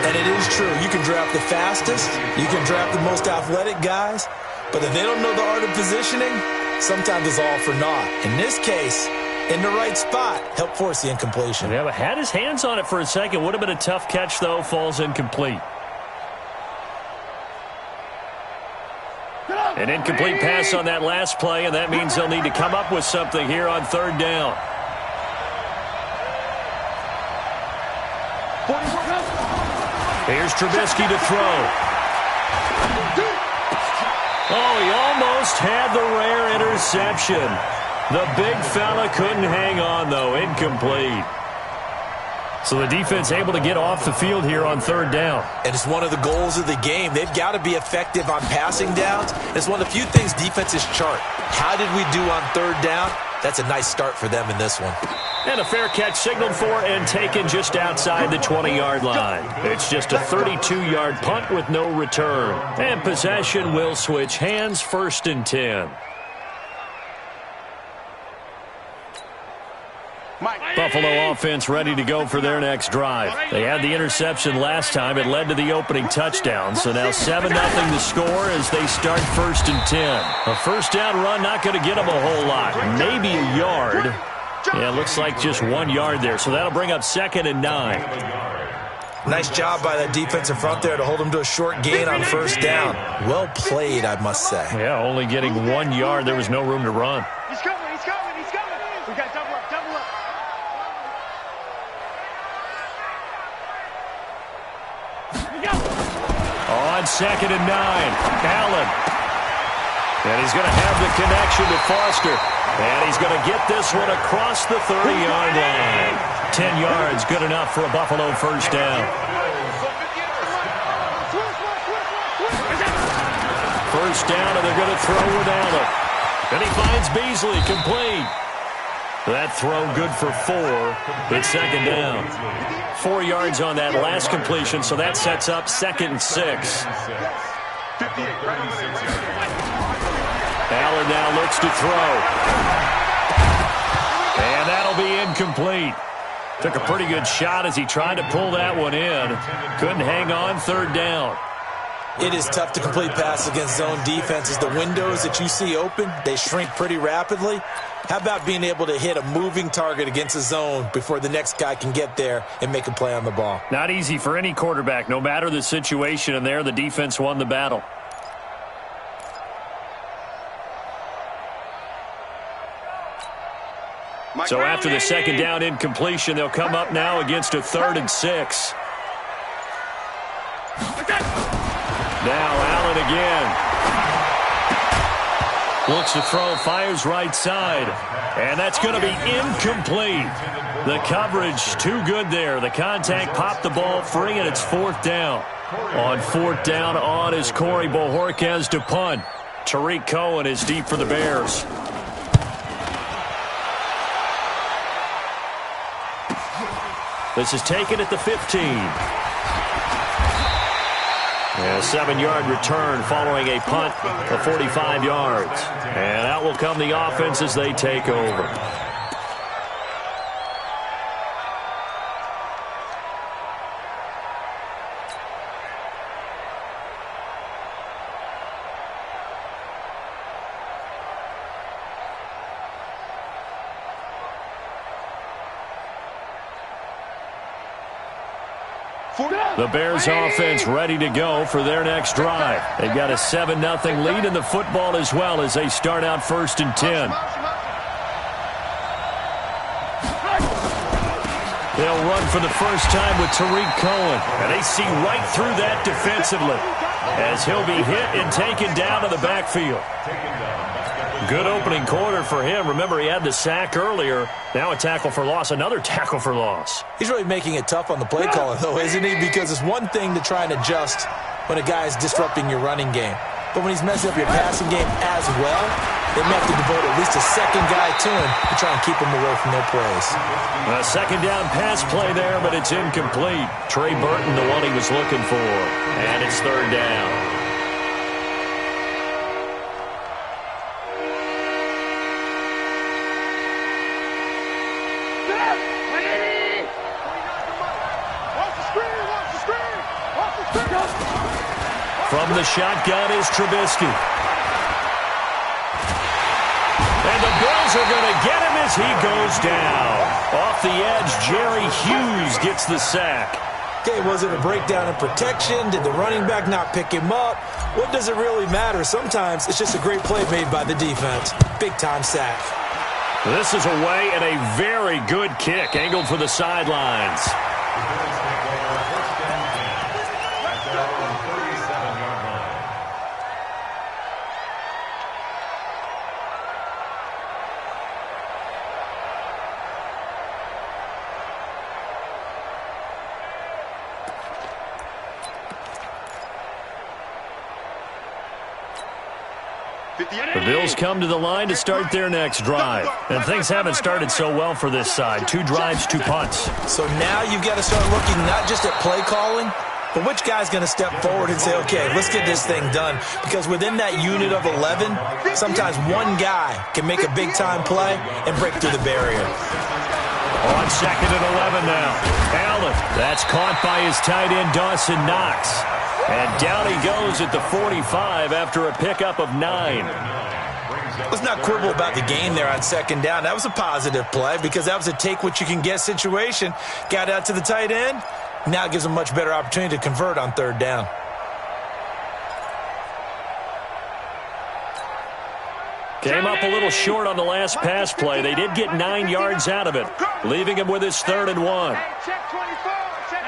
And it is true. You can draft the fastest. You can draft the most athletic guys. But if they don't know the art of positioning, sometimes it's all for naught. In this case, in the right spot, help force the incompletion. Yeah, but had his hands on it for a second. Would have been a tough catch, though. Falls incomplete. An incomplete pass on that last play, and that means they'll need to come up with something here on 3rd down. Here's Trubisky to throw. Oh, he almost had the rare interception. The big fella couldn't hang on, though. Incomplete. So the defense able to get off the field here on 3rd down. And it's one of the goals of the game. They've got to be effective on passing downs. It's one of the few things defenses chart. How did we do on 3rd down? That's a nice start for them in this one. And a fair catch signaled for and taken just outside the 20-yard line. It's just a 32-yard punt with no return. And possession will switch hands, 1st and 10. Buffalo offense ready to go for their next drive. They had the interception last time. It led to the opening touchdown. So now 7-0 the score as they start 1st and 10. A 1st down run not going to get them a whole lot. Maybe a yard. Yeah, it looks like just 1 yard there. So that'll bring up 2nd and 9. Nice job by that defensive front there to hold them to a short gain on 1st down. Well played, I must say. Yeah, only getting 1 yard. There was no room to run. He's coming, he's coming, he's coming. We got double up, double up. On 2nd and 9, Allen. And he's going to have the connection to Foster. And he's going to get this one across the 30-yard line. 10 yards, good enough for a Buffalo 1st down. 1st down, and they're going to throw with Allen. And he finds Beasley complete. That throw good for 4. It's second down. 4 yards on that last completion, so that sets up 2nd and 6. Allen now looks to throw. And that'll be incomplete. Took a pretty good shot as he tried to pull that one in. Couldn't hang on, 3rd down. It is tough to complete passes against zone defenses. The windows that you see open, they shrink pretty rapidly. How about being able to hit a moving target against a zone before the next guy can get there and make a play on the ball? Not easy for any quarterback, no matter the situation, and there the defense won the battle. So after the 2nd down incompletion, they'll come up now against a 3rd and 6. Now Allen again. Looks to throw, fires right side. And that's going to be incomplete. The coverage too good there. The contact popped the ball free, and it's 4th down. On 4th down, on is Corey Bojorquez to punt. Tariq Cohen is deep for the Bears. This is taken at the 15. And a 7-yard return following a punt of 45 yards. And out will come the offense as they take over. The Bears offense ready to go for their next drive. They've got a 7-0 lead in the football as well as they start out 1st and 10. They'll run for the first time with Tariq Cohen. And they see right through that defensively as he'll be hit and taken down to the backfield. Good opening quarter for him. Remember, he had the sack earlier. Now a tackle for loss, another tackle for loss. He's really making it tough on the play caller, though, isn't he? Because it's one thing to try and adjust when a guy is disrupting your running game. But when he's messing up your passing game as well, they may have to devote at least a second guy to him to try and keep him away from their plays. A 2nd down pass play there, but it's incomplete. Trey Burton, the one he was looking for. And it's 3rd down. From the shotgun is Trubisky. And the Bills are going to get him as he goes down. Off the edge, Jerry Hughes gets the sack. Okay, was it a breakdown in protection? Did the running back not pick him up? What does it really matter? Sometimes it's just a great play made by the defense. Big-time sack. This is away and a very good kick, angled for the sidelines. The Bills come to the line to start their next drive. And things haven't started so well for this side. 2 drives, 2 punts. So now you've got to start looking not just at play calling, but which guy's going to step forward and say, okay, let's get this thing done. Because within that unit of 11, sometimes one guy can make a big-time play and break through the barrier. On 2nd and 11 now. Allen, that's caught by his tight end, Dawson Knox. And down he goes at the 45 after a pickup of 9. Let's not quibble about the game there on 2nd down. That was a positive play because that was a take-what-you-can-get situation. Got out to the tight end. Now it gives them a much better opportunity to convert on 3rd down. Came up a little short on the last pass play. They did get 9 yards out of it, leaving him with his 3rd and 1. Check 24. Check.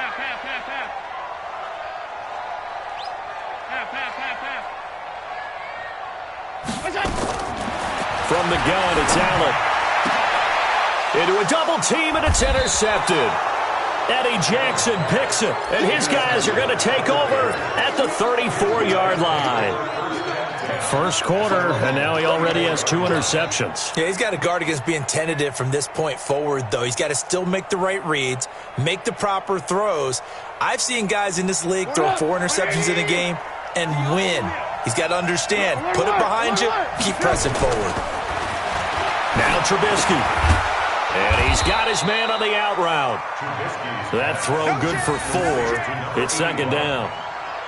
From the gun, it's Allen. Into a double team, and it's intercepted. Eddie Jackson picks it, and his guys are going to take over at the 34-yard line. First quarter, and now he already has 2 interceptions. Yeah, he's got to guard against being tentative from this point forward, though. He's got to still make the right reads, make the proper throws. I've seen guys in this league throw 4 interceptions in a game and win. He's got to understand, put it behind you, keep pressing forward. Now Trubisky. And he's got his man on the out route. That throw good for 4. It's second down.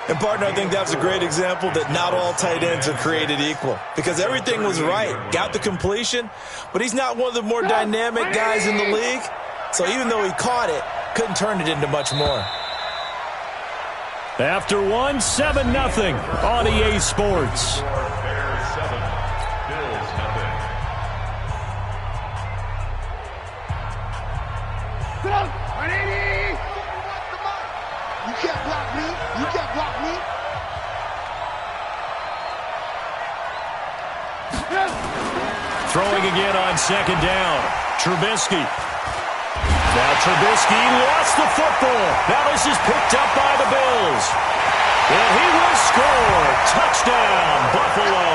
And, partner, I think that's a great example that not all tight ends are created equal, because everything was right. Got the completion, but he's not one of the more dynamic guys in the league. So even though he caught it, couldn't turn it into much more. After 1, 7-0 on EA Sports. Bears 7, Bills nothing. You can't block me. You can't block me. Throwing again on second down. Trubisky. Now Trubisky lost the football. Now this is picked up by the Bills. And he will score. Touchdown, Buffalo.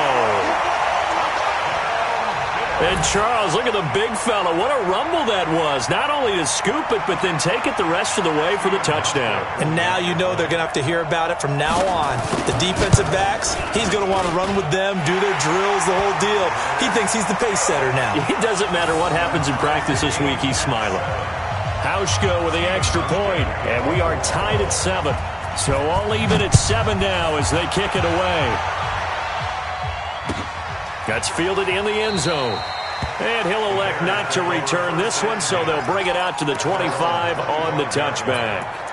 And Charles, look at the big fella. What a rumble that was. Not only to scoop it, but then take it the rest of the way for the touchdown. And now you know they're going to have to hear about it from now on. The defensive backs, he's going to want to run with them, do their drills, the whole deal. He thinks he's the pace setter now. It doesn't matter what happens in practice this week. He's smiling. Hauschka with the extra point, and we are tied at 7. So all even at 7 now as they kick it away. That's fielded in the end zone. And he'll elect not to return this one, so they'll bring it out to the 25 on the touchback.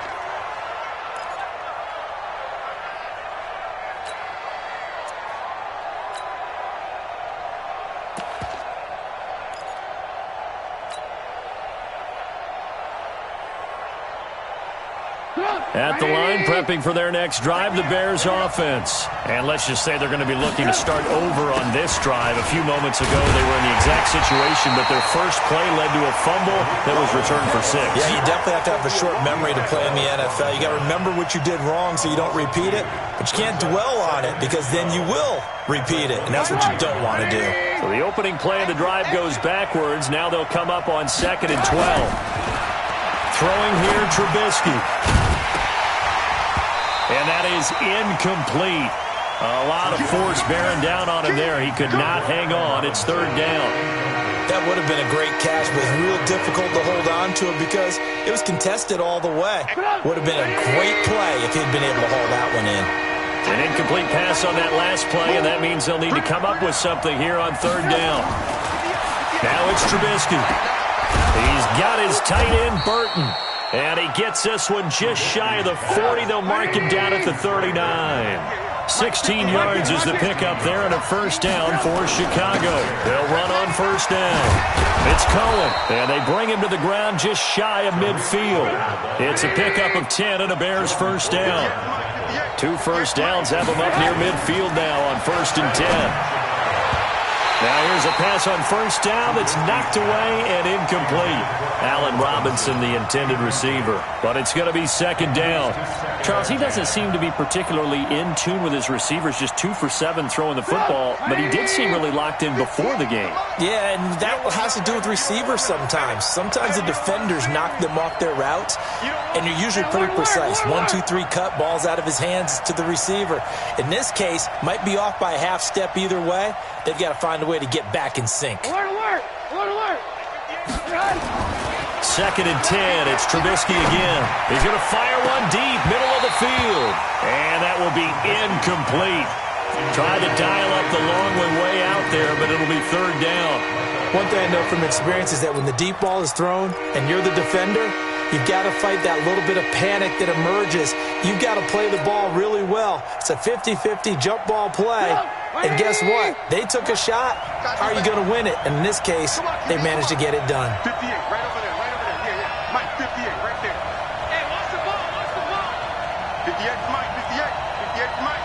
At the line, prepping for their next drive, the Bears offense. And let's just say they're going to be looking to start over on this drive. A few moments ago, they were in the exact situation, but their first play led to a fumble that was returned for 6. Yeah, you definitely have to have a short memory to play in the NFL. You got to remember what you did wrong so you don't repeat it, but you can't dwell on it because then you will repeat it, and that's what you don't want to do. So the opening play of the drive goes backwards. Now they'll come up on 2nd and 12. Throwing here, Trubisky. And that is incomplete. A lot of force bearing down on him there. He could not hang on. It's 3rd down. That would have been a great catch, but it's real difficult to hold on to it because it was contested all the way. Would have been a great play if he'd been able to haul that one in. An incomplete pass on that last play, and that means they'll need to come up with something here on 3rd down. Now it's Trubisky. He's got his tight end, Burton. And he gets this one just shy of the 40. They'll mark him down at the 39. 16 yards is the pickup there and a 1st down for Chicago. They'll run on 1st down. It's Cohen, and they bring him to the ground just shy of midfield. It's a pickup of 10 and a Bears 1st down. 2 first downs have him up near midfield now on 1st and 10. Now here's a pass on 1st down that's knocked away and incomplete. Allen Robinson, the intended receiver. But it's going to be 2nd down. Charles, he doesn't seem to be particularly in tune with his receivers, just 2 for 7 throwing the football, but he did seem really locked in before the game. Yeah, and that has to do with receivers sometimes. Sometimes the defenders knock them off their routes, and you're usually pretty precise. 1, 2, 3 cut, balls out of his hands to the receiver. In this case, might be off by a half step either way. They've got to find a way to get back in sync. Alert! 2nd and 10. It's Trubisky again. He's going to fire one deep, middle of the field. And that will be incomplete. Tried to dial up the long one way out there, but it'll be 3rd down. One thing I know from experience is that when the deep ball is thrown and you're the defender, you've got to fight that little bit of panic that emerges. You've got to play the ball really well. It's a 50-50 jump ball play. And guess what? They took a shot. How are you going to win it? And in this case, they managed to get it done. 58, right over there. Yeah. Mike, 58, right there. Hey, watch the ball. 58 to Mike, 58 to Mike.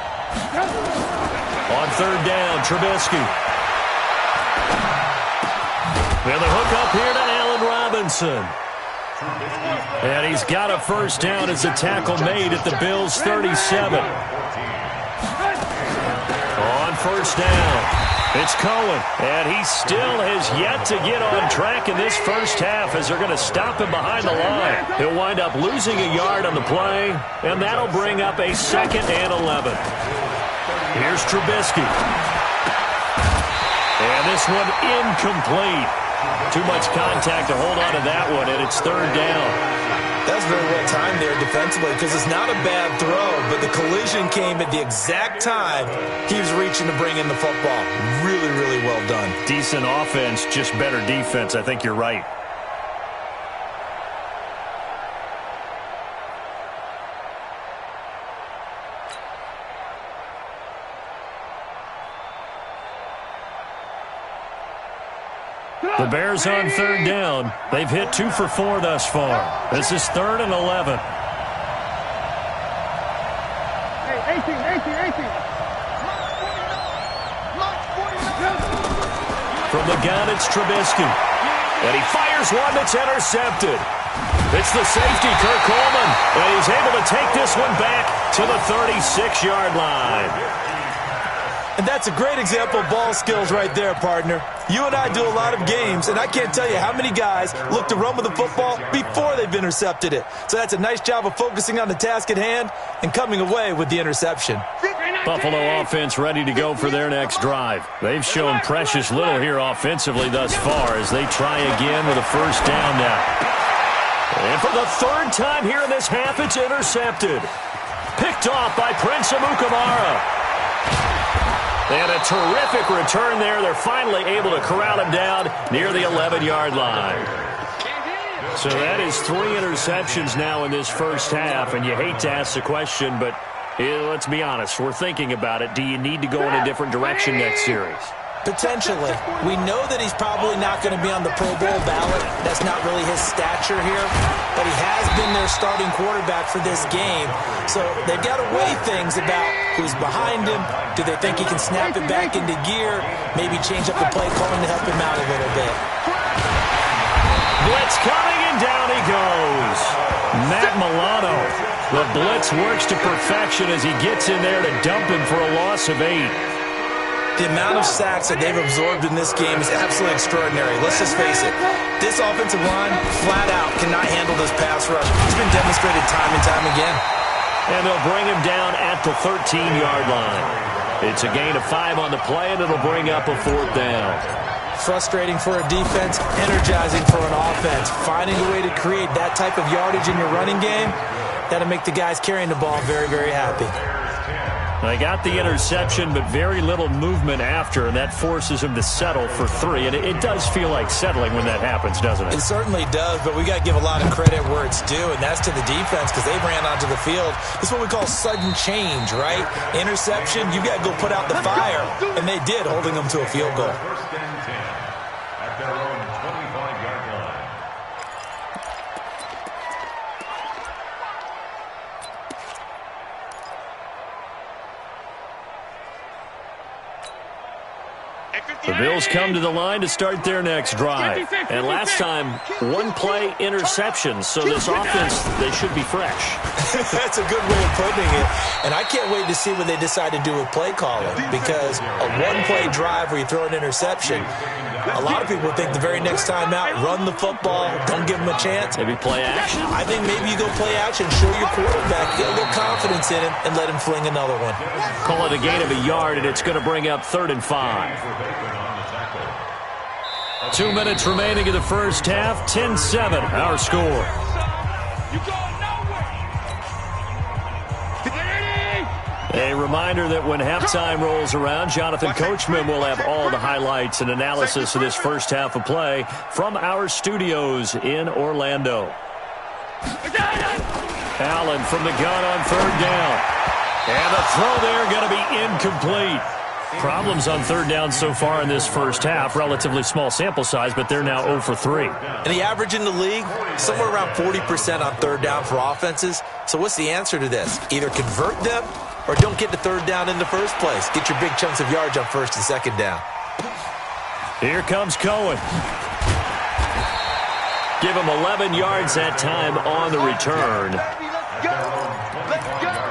On 3rd down, Trubisky. Well, the hook up here to Allen Robinson. And he's got a 1st down as a tackle made at the Bills' 37. On first down. It's Cohen, and he still has yet to get on track in this first half as they're going to stop him behind the line. He'll wind up losing a yard on the play, and that'll bring up a 2nd and 11. Here's Trubisky. And this one incomplete. Too much contact to hold on to that one, and it's 3rd down. That's very well timed there defensively because it's not a bad throw, but the collision came at the exact time he was reaching to bring in the football. Really, really well done. Decent offense, just better defense. I think you're right. The Bears on 3rd down. They've hit 2 for 4 thus far. This is 3rd and 11. Hey, 18. From the gun, it's Trubisky. And he fires one that's intercepted. It's the safety, Kirk Coleman. And he's able to take this one back to the 36-yard line. And that's a great example of ball skills right there, partner. You and I do a lot of games, and I can't tell you how many guys look to run with the football before they've intercepted it. So that's a nice job of focusing on the task at hand and coming away with the interception. Buffalo offense ready to go for their next drive. They've shown precious little here offensively thus far as they try again with a first down now. And for the 3rd time here in this half, it's intercepted. Picked off by Prince Amukamara. And a terrific return there. They're finally able to corral him down near the 11-yard line. So that is 3 interceptions now in this first half, and you hate to ask the question, but let's be honest. We're thinking about it. Do you need to go in a different direction next series? Potentially. We know that he's probably not going to be on the Pro Bowl ballot. That's not really his stature here. But he has been their starting quarterback for this game. So they've got to weigh things about who's behind him. Do they think he can snap it back into gear? Maybe change up the play calling to help him out a little bit. Blitz coming, and down he goes. Matt Milano. The blitz works to perfection as he gets in there to dump him for a loss of 8. The amount of sacks that they've absorbed in this game is absolutely extraordinary. Let's just face it. This offensive line, flat out, cannot handle this pass rush. It's been demonstrated time and time again. And they'll bring him down at the 13-yard line. It's a gain of 5 on the play, and it'll bring up a 4th down. Frustrating for a defense, energizing for an offense. Finding a way to create that type of yardage in your running game, that'll make the guys carrying the ball very, very happy. They got the interception, but very little movement after, and that forces him to settle for 3. And it does feel like settling when that happens, doesn't it? It certainly does, but we got to give a lot of credit where it's due, and that's to the defense because they ran onto the field. It's what we call sudden change, right? Interception, you got to go put out the fire, and they did, holding them to a field goal. First and 10 at their own 25-yard line. The Bills come to the line to start their next drive. And last time, 1-play interception. So this offense, they should be fresh. That's a good way of putting it. And I can't wait to see what they decide to do with play calling. Because a 1-play drive where you throw an interception, a lot of people think the very next time out, run the football, don't give them a chance. Maybe play action. I think maybe you go play action, show your quarterback, get a little confidence in him, and let him fling another one. Call it a gain of a yard, and it's going to bring up 3rd and 5. 2 minutes remaining in the first half. 10-7, our score. A reminder that when halftime rolls around, Jonathan Coachman will have all the highlights and analysis of this first half of play from our studios in Orlando. Allen from the gun on 3rd down. And the throw there going to be incomplete. Problems on 3rd down so far in this first half. Relatively small sample size, but they're now 0 for 3. And the average in the league, somewhere around 40% on 3rd down for offenses. So what's the answer to this? Either convert them or don't get to 3rd down in the first place. Get your big chunks of yards on 1st and 2nd down. Here comes Cohen. Give him 11 yards that time on the return. Let's go. Let's go.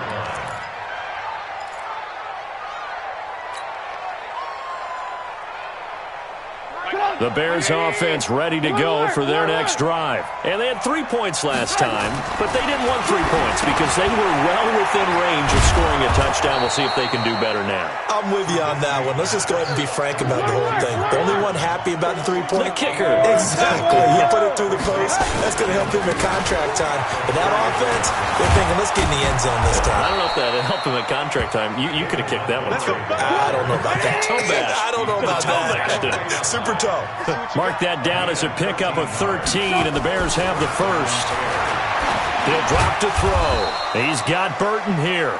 The Bears offense ready to go for their next drive. And they had 3 points last time, but they didn't want 3 points because they were well within range of scoring a touchdown. We'll see if they can do better now. I'm with you on that one. Let's just go ahead and be frank about the whole thing. The only one happy about the 3-point? The kicker. Exactly. He put it through the post. That's going to help him in contract time. But that offense, they're thinking, let's get in the end zone this time. I don't know if that helped him at contract time. You could have kicked that one through. I don't know about that. Toe bash. I don't know about that. Super toe. Mark that down as a pickup of 13, and the Bears have the first. He'll drop to throw. He's got Burton here.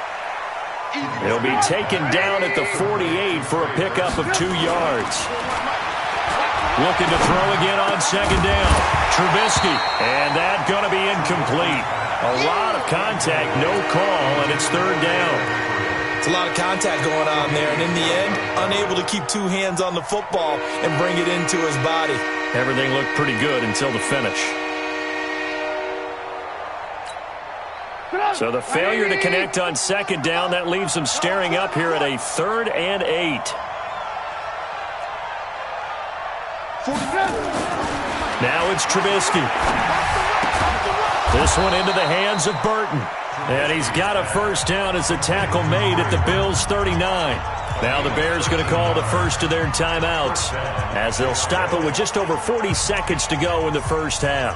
He'll be taken down at the 48 for a pickup of 2 yards. Looking to throw again on second down. Trubisky, and that's going to be incomplete. A lot of contact, no call, and it's third down. It's a lot of contact going on there, and in the end, unable to keep 2 hands on the football and bring it into his body. Everything looked pretty good until the finish. So the failure to connect on second down, that leaves them staring up here at a 3rd and 8. Now it's Trubisky. This one into the hands of Burton. And he's got a first down as the tackle made at the Bills' 39. Now the Bears going to call the first of their timeouts as they'll stop it with just over 40 seconds to go in the first half.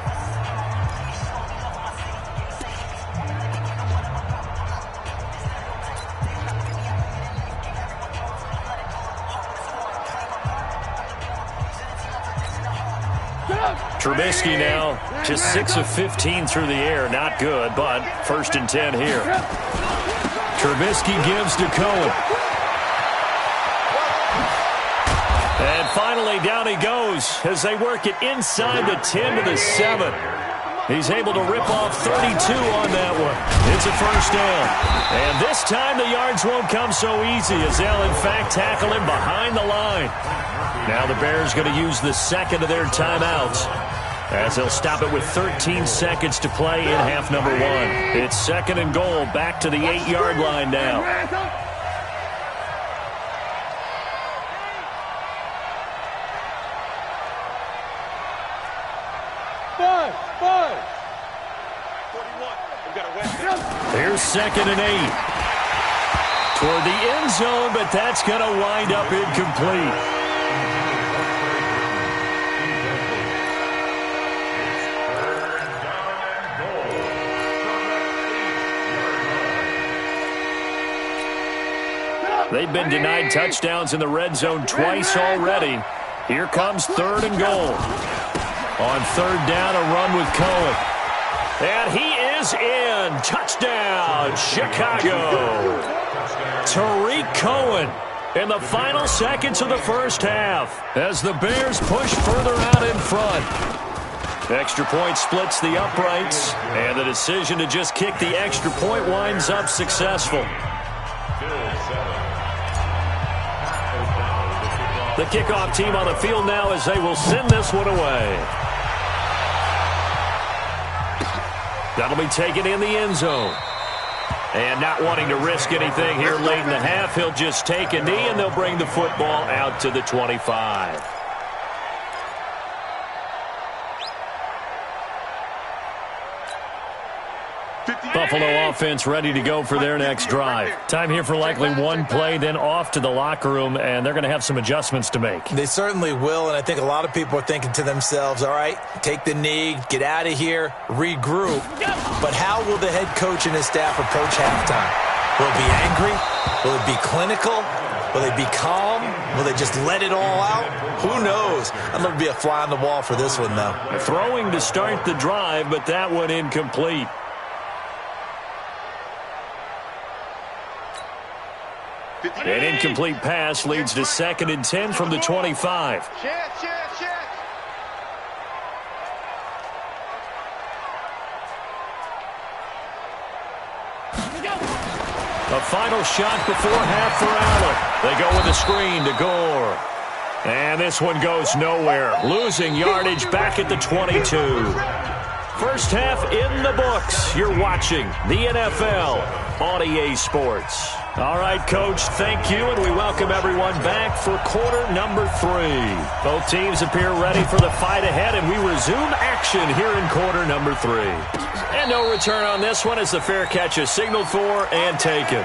Trubisky now just 6 of 15 through the air. Not good, but 1st and 10 here. Trubisky gives to Cohen. And finally down he goes as they work it inside the 10 to the 7. He's able to rip off 32 on that one. It's a first down. And this time the yards won't come so easy as they'll in fact tackle him behind the line. Now the Bears going to use the second of their timeouts as they'll stop it with 13 seconds to play in half number 1. It's 2nd and goal, back to the 8-yard line now. Here's 2nd and 8. Toward the end zone, but that's going to wind up incomplete. They've been denied touchdowns in the red zone twice already. Here comes 3rd and goal. On 3rd down, a run with Cohen. And he is in. Touchdown, Chicago. Tariq Cohen in the final seconds of the first half as the Bears push further out in front. Extra point splits the uprights, and the decision to just kick the extra point winds up successful. The kickoff team on the field now as they will send this one away. That'll be taken in the end zone. And not wanting to risk anything here late in the half, he'll just take a knee and they'll bring the football out to the 25. Buffalo offense ready to go for their next drive. Time here for likely one play, then off to the locker room, and they're going to have some adjustments to make. They certainly will, and I think a lot of people are thinking to themselves, all right, take the knee, get out of here, regroup. But how will the head coach and his staff approach halftime? Will it be angry? Will it be clinical? Will they be calm? Will they just let it all out? Who knows? I'd love to be a fly on the wall for this one, though. Throwing to start the drive, but that one incomplete. An incomplete pass leads to 2nd and 10 from the 25. A final shot before half for Allen. They go with a screen to Gore. And this one goes nowhere. Losing yardage back at the 22. First half in the books. You're watching the NFL on EA Sports. All right, Coach, thank you, and we welcome everyone back for quarter number 3. Both teams appear ready for the fight ahead, and we resume action here in quarter number 3. And no return on this one as the fair catch is signaled for and taken.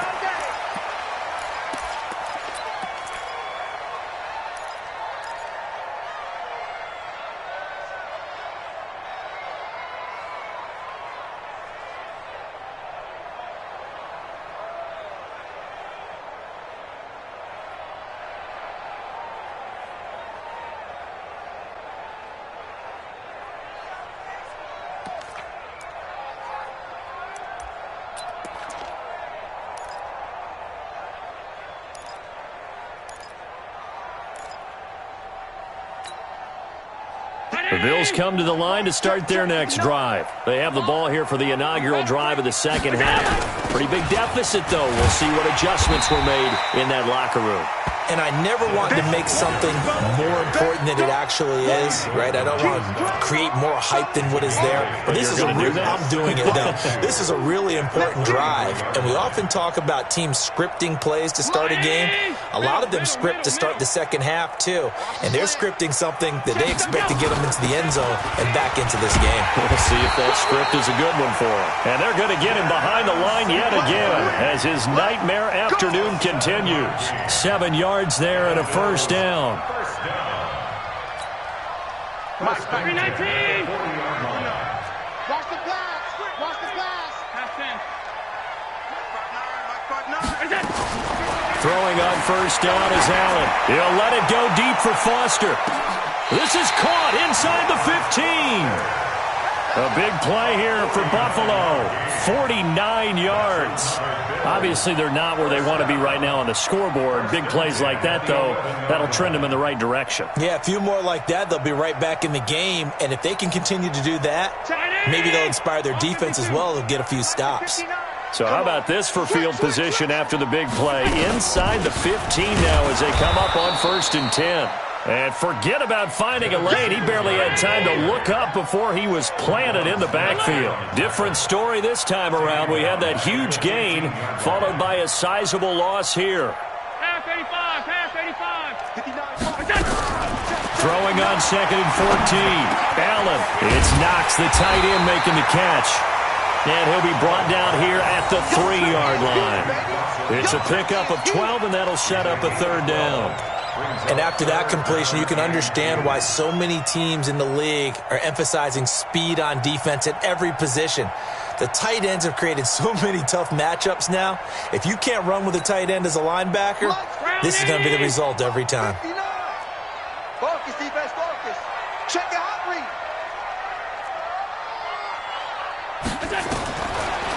The Bills come to the line to start their next drive. They have the ball here for the inaugural drive of the second half. Pretty big deficit, though. We'll see what adjustments were made in that locker room. And I never want to make something more important than it actually is, right? I don't want to create more hype than what is there. But this is I'm doing it, though. This is a really important drive. And we often talk about teams scripting plays to start a game. A lot of them script to start the second half, too. And they're scripting something that they expect to get them into the end zone and back into this game. We'll see if that script is a good one for him. And they're going to get him behind the line yet again as his nightmare afternoon continues. 7 yards there and a first down. Watch the pass. Watch the pass. Throwing on first down is Allen. He'll let it go deep for Foster. This is caught inside the 15. A big play here for Buffalo. 49 yards. Obviously, they're not where they want to be right now on the scoreboard. Big plays like that, though, that'll trend them in the right direction. Yeah, a few more like that, they'll be right back in the game. And if they can continue to do that, maybe they'll inspire their defense as well to get a few stops. So how about this for field position after the big play? Inside the 15 now as they come up on 1st and 10. And forget about finding a lane. He barely had time to look up before he was planted in the backfield. Different story this time around. We had that huge gain followed by a sizable loss here. Half 85. Throwing on 2nd and 14. Allen. It's Knox, the tight end, making the catch. And he'll be brought down here at the 3-yard line. It's a pickup of 12, and that'll set up a 3rd down. And after that completion, you can understand why so many teams in the league are emphasizing speed on defense at every position. The tight ends have created so many tough matchups now. If you can't run with a tight end as a linebacker, this is going to be the result every time. Focus, defense, focus. Check your hot read.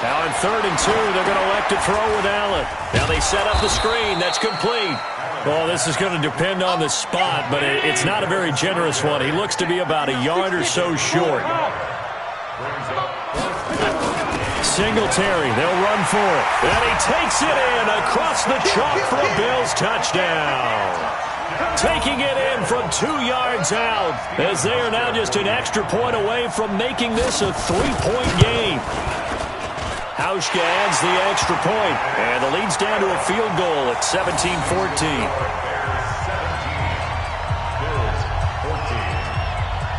Now on 3rd and 2, they're going to elect to throw with Allen. Now they set up the screen. That's complete. Well, this is going to depend on the spot, but it's not a very generous one. He looks to be about a yard or so short. Singletary, they'll run for it. And he takes it in across the chalk for a Bills touchdown. Taking it in from 2 yards out as they are now just an extra point away from making this a 3-point game. Hauschka adds the extra point, and the lead's down to a field goal at 17-14.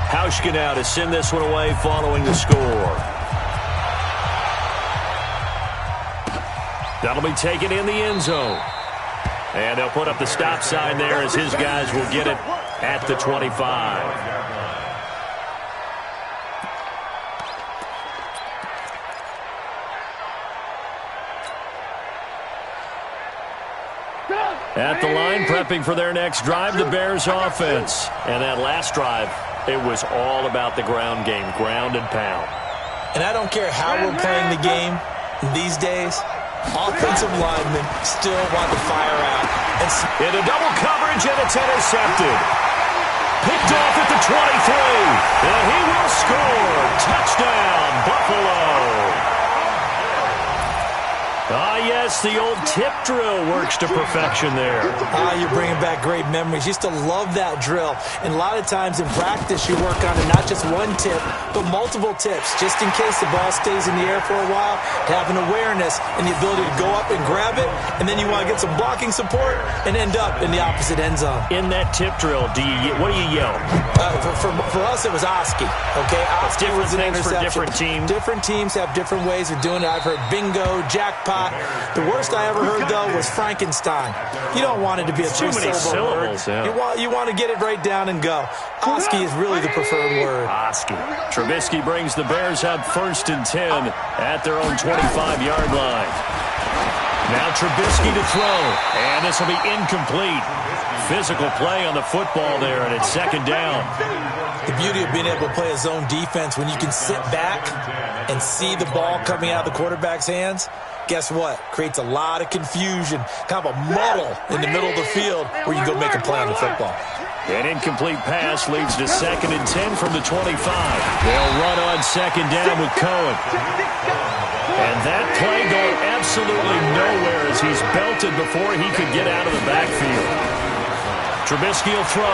Hauschka now to send this one away following the score. That'll be taken in the end zone. And they'll put up the stop sign there as his guys will get it at the 25. At the line, prepping for their next drive, the Bears offense. And that last drive, it was all about the ground game, ground and pound. And I don't care how we're playing the game these days, offensive linemen still want to fire out. And into double coverage, and it's intercepted. Picked off at the 23. And he will score. Touchdown, Buffalo. Ah, yes, the old tip drill works to perfection there. You're bringing back great memories. Used to love that drill. And a lot of times in practice, you work on it, not just one tip, but multiple tips, just in case the ball stays in the air for a while, to have an awareness and the ability to go up and grab it, and then you want to get some blocking support and end up in the opposite end zone. In that tip drill, what do you yell? For us, it was Oski. Okay, Oski was an things for interception. different teams. Different teams have different ways of doing it. I've heard bingo, jackpot. The worst I ever heard, though, was Frankenstein. You don't want it to be a three-syllable word. Yeah. You want to get it right down and go. Oski is really the preferred word. Oski. Trubisky brings the Bears up 1st and 10 at their own 25-yard line. Now Trubisky to throw, and this will be incomplete. Physical play on the football there, and it's 2nd down. The beauty of being able to play a zone defense when you can sit back and see the ball coming out of the quarterback's hands, guess what? Creates a lot of confusion, kind of a muddle in the middle of the field where you go make a play on the football. An incomplete pass leads to 2nd and 10 from the 25. They'll run on 2nd down with Cohen. And that play going absolutely nowhere as he's belted before he could get out of the backfield. Trubisky will throw.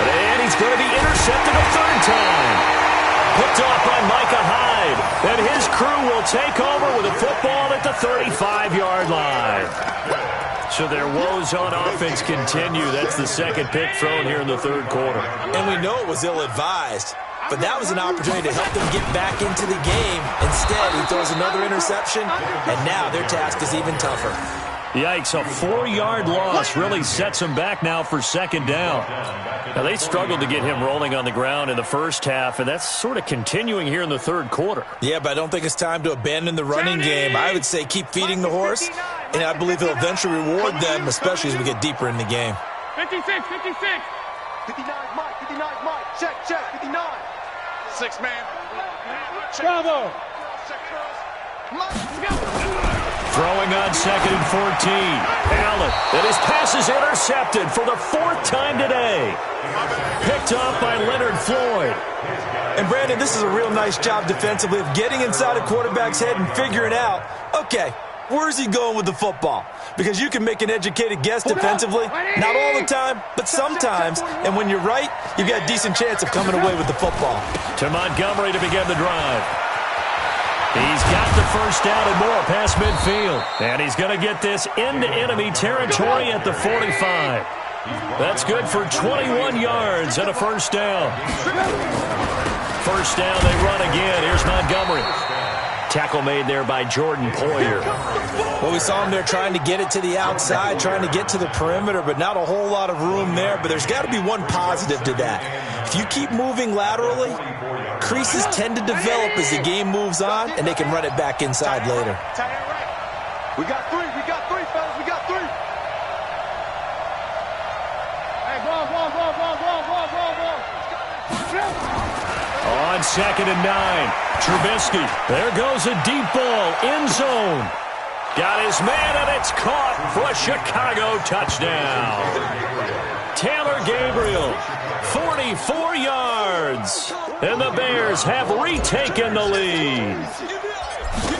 And he's going to be intercepted a 3rd time. Picked off by Micah Hyde. And his crew will take over with a football at the 35-yard line. So their woes on offense continue. That's the 2nd pick thrown here in the 3rd quarter. And we know it was ill-advised. But that was an opportunity to help them get back into the game. Instead, he throws another interception, and now their task is even tougher. Yikes, a 4-yard loss really sets him back now for 2nd down. Now, they struggled to get him rolling on the ground in the first half, and that's sort of continuing here in the 3rd quarter. Yeah, but I don't think it's time to abandon the running game. I would say keep feeding the horse, and I believe he'll eventually reward them, especially as we get deeper in the game. 56, 56. 59 Mike, 59 Mike. Check, 59. 6 man. Bravo. Throwing on 2nd and 14. Allen, and his pass is intercepted for the 4th time today. Picked off by Leonard Floyd. And Brandon, this is a real nice job defensively of getting inside a quarterback's head and figuring out, okay, where's he going with the football? Because you can make an educated guess defensively. Not all the time, but sometimes. And when you're right, you've got a decent chance of coming away with the football. To Montgomery to begin the drive. He's got the 1st down and more past midfield. And he's going to get this into enemy territory at the 45. That's good for 21 yards and a 1st down. 1st down, they run again. Here's Montgomery. Tackle made there by Jordan Poyer. Well, we saw him there trying to get it to the outside, trying to get to the perimeter, but not a whole lot of room there. But there's got to be one positive to that. If you keep moving laterally, creases tend to develop as the game moves on, and they can run it back inside later. We got 3, fellas, we got 3. Hey, ball. On 2nd and 9, Trubisky. There goes a deep ball, end zone. Got his man, and it's caught for a Chicago touchdown. Taylor Gabriel, 44 yards. And the Bears have retaken the lead.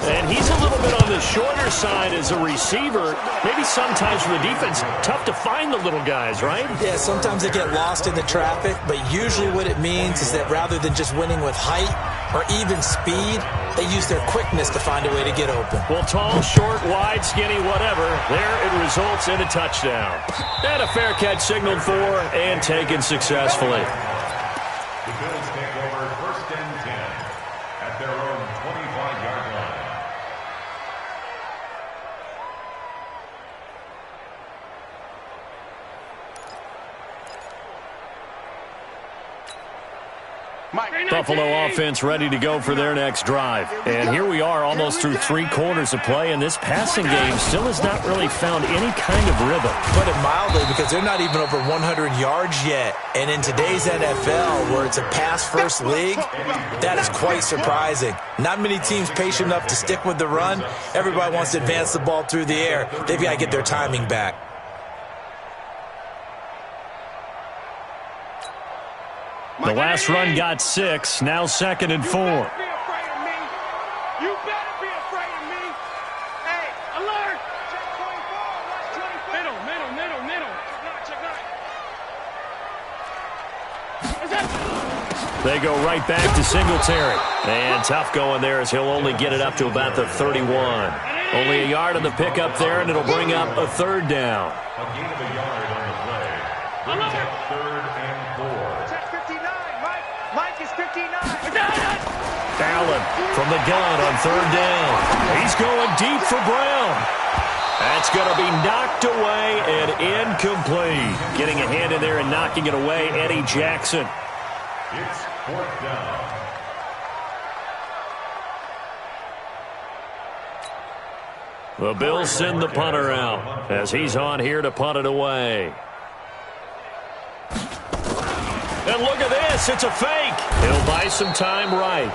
And he's a little bit on the shorter side as a receiver. Maybe sometimes for the defense, tough to find the little guys, right? Yeah, sometimes they get lost in the traffic, but usually what it means is that rather than just winning with height or even speed, they use their quickness to find a way to get open. Well, tall, short, wide, skinny, whatever, there it results in a touchdown. And a fair catch signaled for and taken successfully. The Bills take over 1st and 10 at their own 25-yard line. Buffalo offense ready to go for their next drive. And here we are almost through 3 quarters of play, and this passing game still has not really found any kind of rhythm. Put it mildly, because they're not even over 100 yards yet. And in today's NFL, where it's a pass-first league, that is quite surprising. Not many teams patient enough to stick with the run. Everybody wants to advance the ball through the air. They've got to get their timing back. The last run got 6, now 2nd and 4. You better be afraid of me. They go right back to Singletary. And tough going there as he'll only get it up to about the 31. Only a yard on the pickup there, and it'll bring up a third down. A gain of a yard on the play. Brings up 3rd and 4. Check 59, Mike. Mike is 59. Allen from the gun on 3rd down. He's going deep for Brown. That's going to be knocked away and incomplete. Getting a hand in there and knocking it away, Eddie Jackson. It's 4th down. The Bills send the punter out as he's on here to punt it away. And look at this. It's a fake. He'll buy some time right.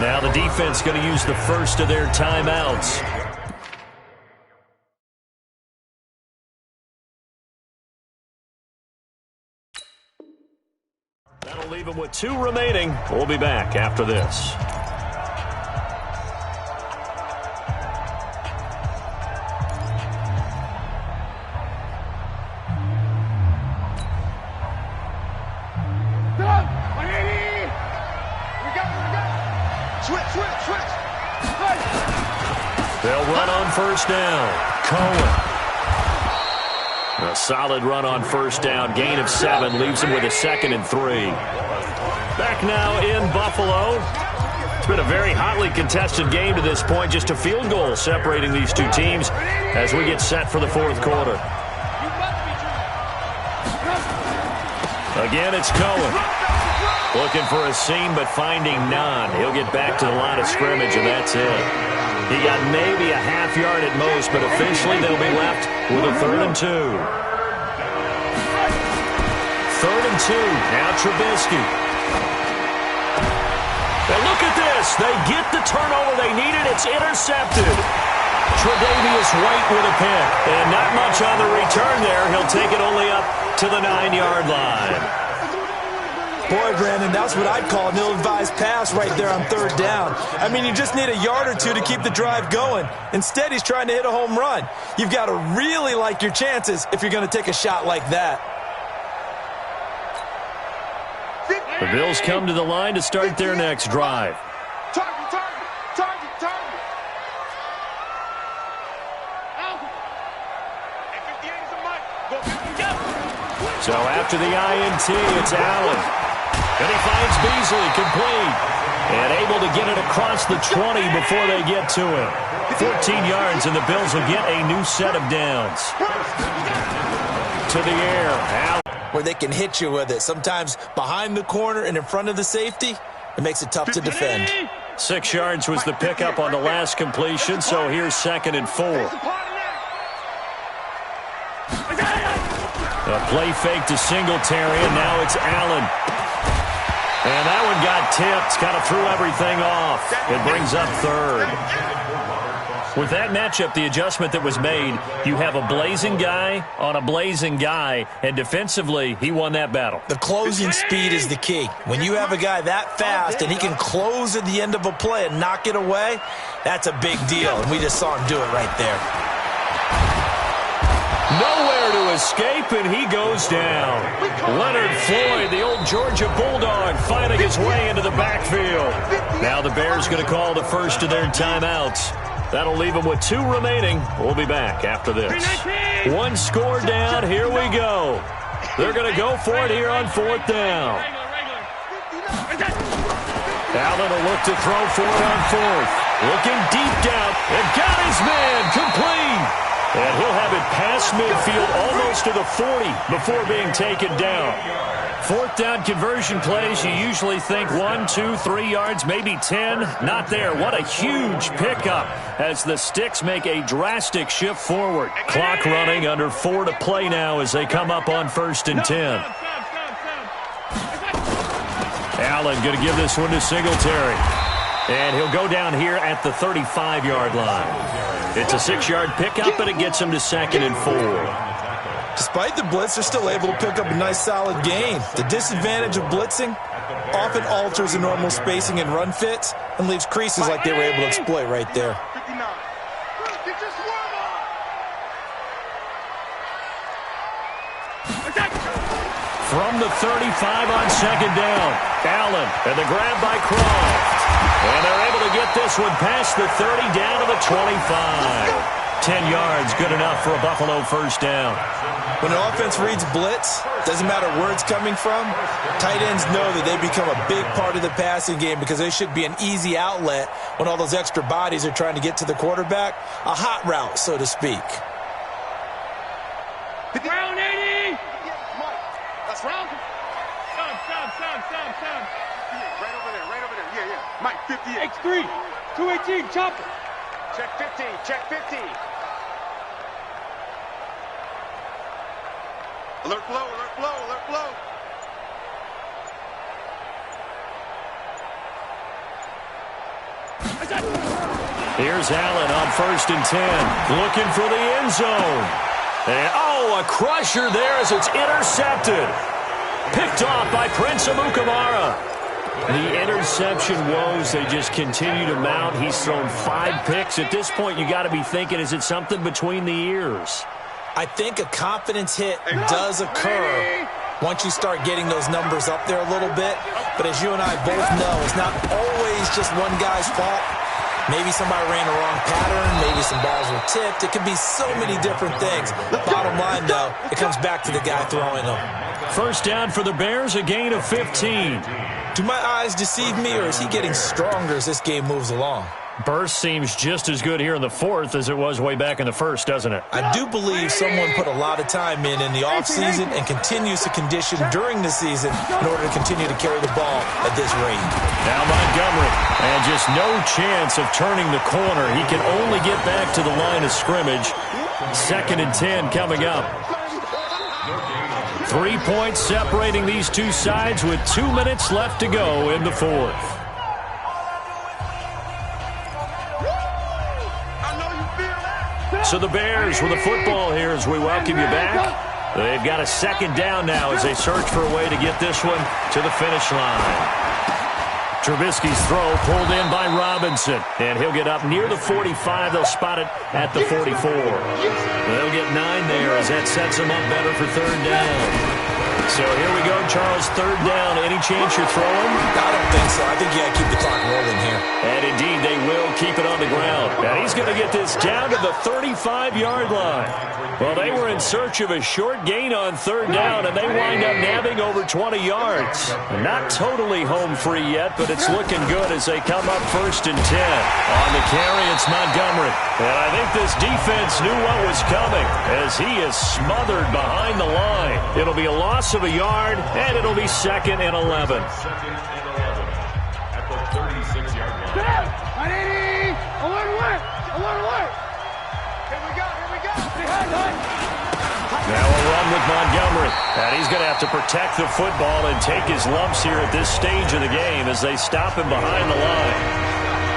Now the defense going to use the first of their timeouts. That'll leave him with 2 remaining. We'll be back after this. They'll run on first down. Cohen. A solid run on first down. Gain of 7 leaves him with a 2nd and 3. Back now in Buffalo. It's been a very hotly contested game to this point. Just a field goal separating these two teams as we get set for the 4th quarter. Again, it's Cohen. Looking for a seam, but finding none. He'll get back to the line of scrimmage, and that's it. He got maybe a half yard at most, but officially they'll be left with a 3rd and 2. 3rd and 2. Now Trubisky. And look at this. They get the turnover they needed. It's intercepted. Tre'Davious White with a pick. And not much on the return there. He'll take it only up to the 9-yard line. Boy, Brandon, that's what I'd call an ill-advised pass right there on 3rd down. I mean, you just need a yard or 2 to keep the drive going. Instead, he's trying to hit a home run. You've got to really like your chances if you're going to take a shot like that. The Bills come to the line to start their next drive. Target. So after the INT, it's Allen. And he finds Beasley complete. And able to get it across the 20 before they get to him. 14 yards, and the Bills will get a new set of downs. To the air. Allen. Where they can hit you with it. Sometimes behind the corner and in front of the safety, it makes it tough to defend. 6 yards was the pickup on the last completion, so here's 2nd and 4. A play fake to Singletary, and now it's Allen. And that one got tipped, kind of threw everything off. It brings up 3rd. With that matchup, the adjustment that was made, you have a blazing guy on a blazing guy, and defensively, he won that battle. The closing speed is the key. When you have a guy that fast and he can close at the end of a play and knock it away, that's a big deal, and we just saw him do it right there. Nowhere to escape, and he goes down. Leonard Floyd, the old Georgia Bulldog, finding his way into the backfield. Now the Bears going to call the first of their timeouts. That'll leave them with 2 remaining. We'll be back after this. 1 score down. Here we go. They're going to go for it here on 4th down. Allen will look to throw for it on 4th. Looking deep down and got his man complete. And he'll have it past midfield almost to the 40 before being taken down. 4th down conversion plays, you usually think 1, 2, 3 yards, maybe 10. Not there. What a huge pickup as the Sticks make a drastic shift forward. Clock running, under 4 to play now as they come up on 1st and 10. Allen going to give this one to Singletary. And he'll go down here at the 35-yard line. It's a 6-yard pickup, and it gets him to 2nd and 4. Despite the blitz, they're still able to pick up a nice, solid gain. The disadvantage of blitzing often alters the normal spacing and run fits and leaves creases like they were able to exploit right there. 4 from the 35 on second down. Allen and the grab by Croft. And they're able to get this one past the 30 down to the 25. 10 yards, good enough for a Buffalo first down. When an offense reads blitz, doesn't matter where it's coming from, tight ends know that they become a big part of the passing game because they should be an easy outlet when all those extra bodies are trying to get to the quarterback. A hot route, so to speak. Round 80! That's round. Sam. Right over there. Yeah. Mike, 58. X3, 218, chopper. Check 15, check 15. Alert flow. Here's Allen on 1st and 10. Looking for the end zone. And, a crusher there as it's intercepted. Picked off by Prince Amukamara. The interception woes, they just continue to mount. He's thrown 5 picks. At this point, you got to be thinking, is it something between the ears? I think a confidence hit does occur once you start getting those numbers up there a little bit. But as you and I both know, it's not always just one guy's fault. Maybe somebody ran the wrong pattern. Maybe some balls were tipped. It could be so many different things. Bottom line, though, it comes back to the guy throwing them. First down for the Bears, a gain of 15. Do my eyes deceive me, or is he getting stronger as this game moves along? Burst seems just as good here in the 4th as it was way back in the 1st, doesn't it? I do believe someone put a lot of time in the offseason and continues to condition during the season in order to continue to carry the ball at this rate. Now Montgomery, and just no chance of turning the corner. He can only get back to the line of scrimmage. 2nd and 10 coming up. 3 points separating these two sides with 2 minutes left to go in the 4th. So the Bears with the football here as we welcome you back. They've got a 2nd down now as they search for a way to get this one to the finish line. Trubisky's throw pulled in by Robinson, and he'll get up near the 45. They'll spot it at the 44. They'll get 9 there as that sets them up better for 3rd down. So here we go, Charles, 3rd down. Any chance you're throwing? I don't think so. I think you got to keep the clock rolling here. And indeed, they will keep it on the ground. And he's going to get this down to the 35-yard line. Well, they were in search of a short gain on 3rd down, and they wind up nabbing over 20 yards. Not totally home free yet, but it's looking good as they come up 1st and 10. On the carry, it's Montgomery. And I think this defense knew what was coming as he is smothered behind the line. It'll be a loss of a yard, and it'll be 2nd and 11. 2nd and 11 at the 36-yard line. 180! Alert! Here we go! Now a run with Montgomery. And he's going to have to protect the football and take his lumps here at this stage of the game as they stop him behind the line.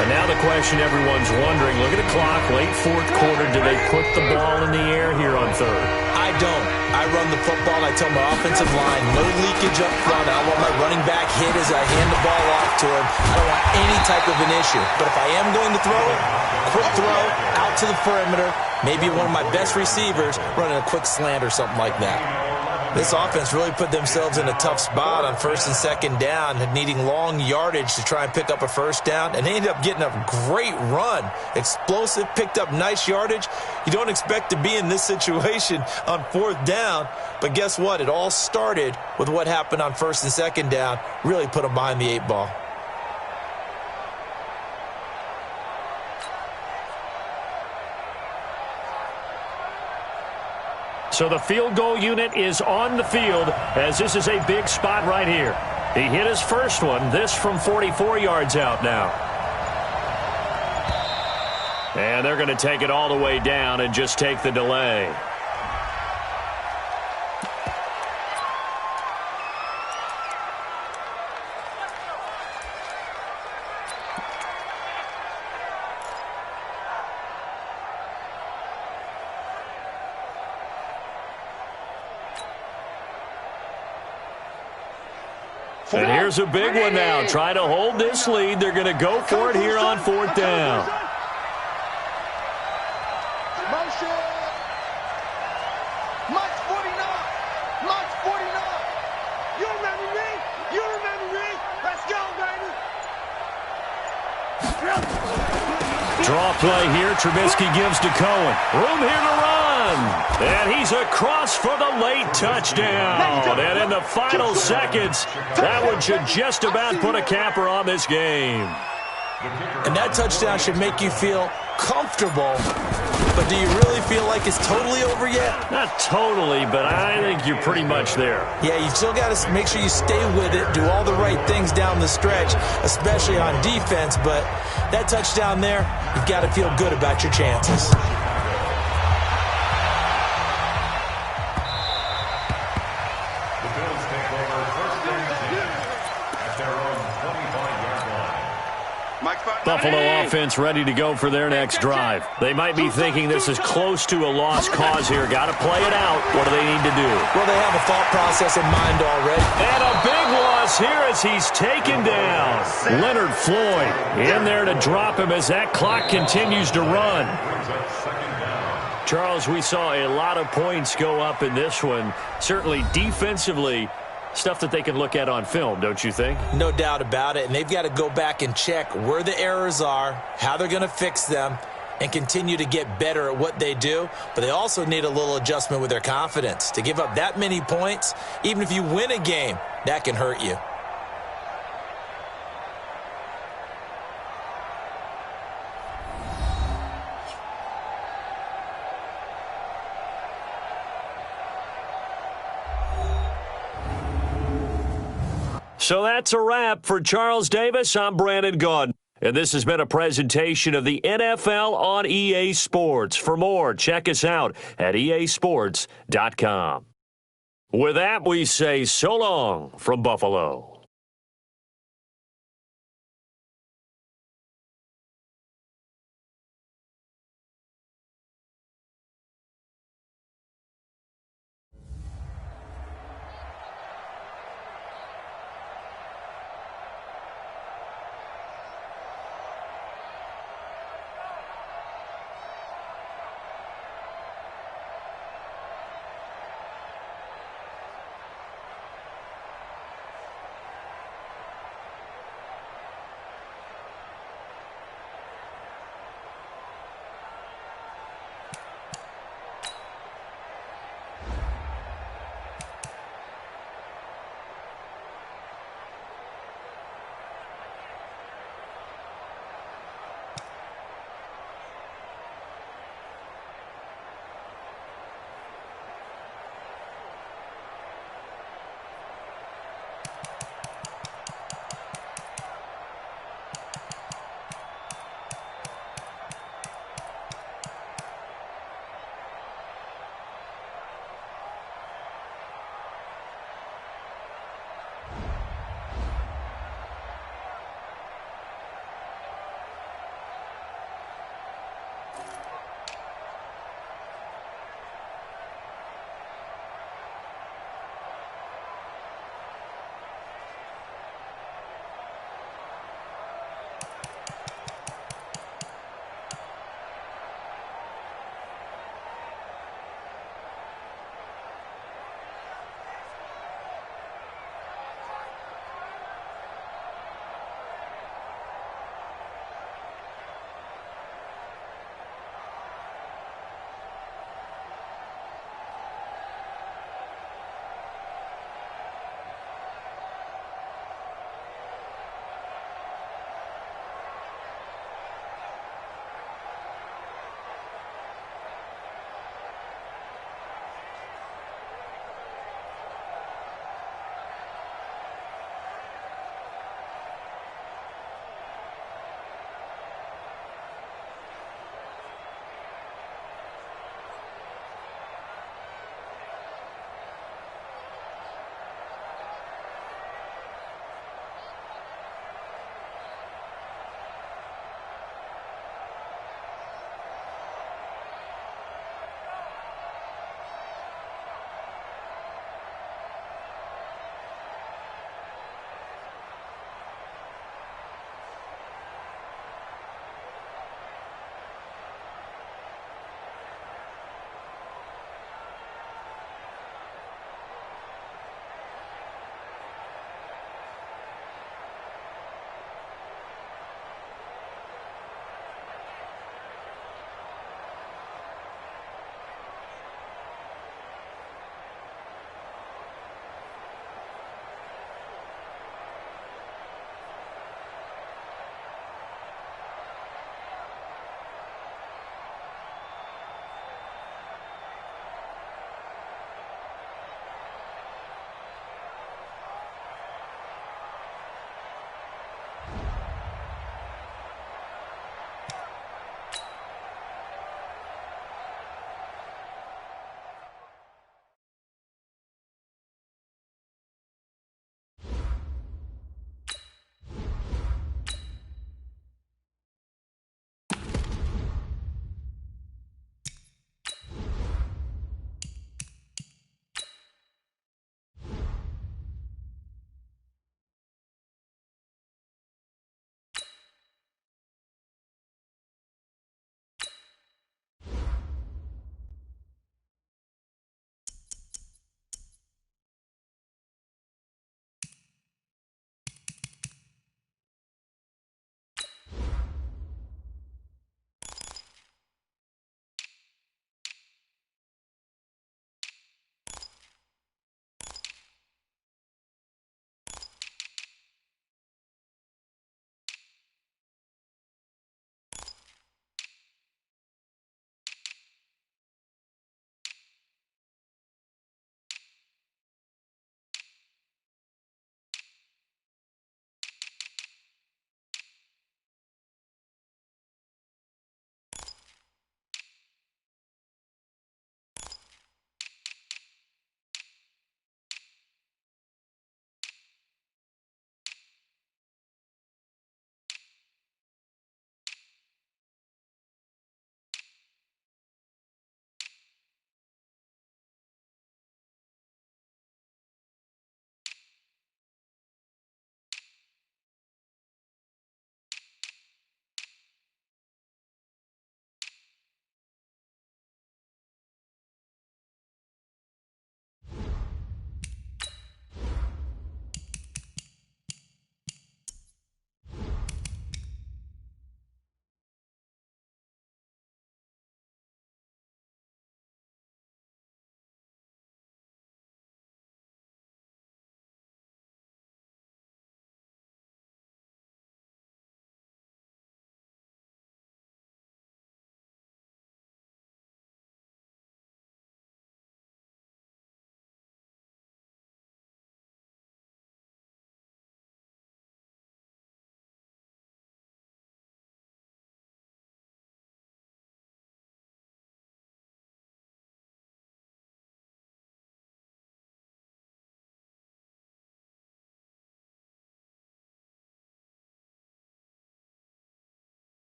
And now the question everyone's wondering, look at the clock, late 4th quarter, do they put the ball in the air here on 3rd? I don't. I run the football, and I tell my offensive line, no leakage up front. I want my running back hit as I hand the ball off to him. I don't want any type of an issue. But if I am going to throw it, quick throw, out to the perimeter, maybe one of my best receivers running a quick slant or something like that. This offense really put themselves in a tough spot on 1st and 2nd down, needing long yardage to try and pick up a 1st down, and they ended up getting a great run. Explosive, picked up nice yardage. You don't expect to be in this situation on 4th down, but guess what? It all started with what happened on 1st and 2nd down, really put them behind the 8 ball. So the field goal unit is on the field as this is a big spot right here. He hit his first one, this from 44 yards out now. And they're going to take it all the way down and just take the delay. And here's a big one now. Trying to hold this lead. They're going to go for it here on 4th down. Motion. Mike 49. Mike 49. Draw play here. Trubisky gives to Cohen. Room here to run. And he's across for the late touchdown. And in the final seconds, that one should just about put a capper on this game. And that touchdown should make you feel comfortable. But do you really feel like it's totally over yet? Not totally, but I think you're pretty much there. Yeah, you still got to make sure you stay with it, do all the right things down the stretch, especially on defense. But that touchdown there, you've got to feel good about your chances. The Bills take over first and 10 at their own 25-yard line. Buffalo offense ready to go for their next drive. They might be thinking this is close to a lost cause here. Got to play it out. What do they need to do? Well, they have a thought process in mind already. And a big loss here as he's taken down. Leonard Floyd in there to drop him as that clock continues to run. Charles, we saw a lot of points go up in this one. Certainly defensively, stuff that they can look at on film, don't you think? No doubt about it. And they've got to go back and check where the errors are, how they're going to fix them, and continue to get better at what they do. But they also need a little adjustment with their confidence. To give up that many points, even if you win a game, that can hurt you. So that's a wrap for Charles Davis. I'm Brandon Gaudin. And this has been a presentation of the NFL on EA Sports. For more, check us out at easports.com. With that, we say so long from Buffalo.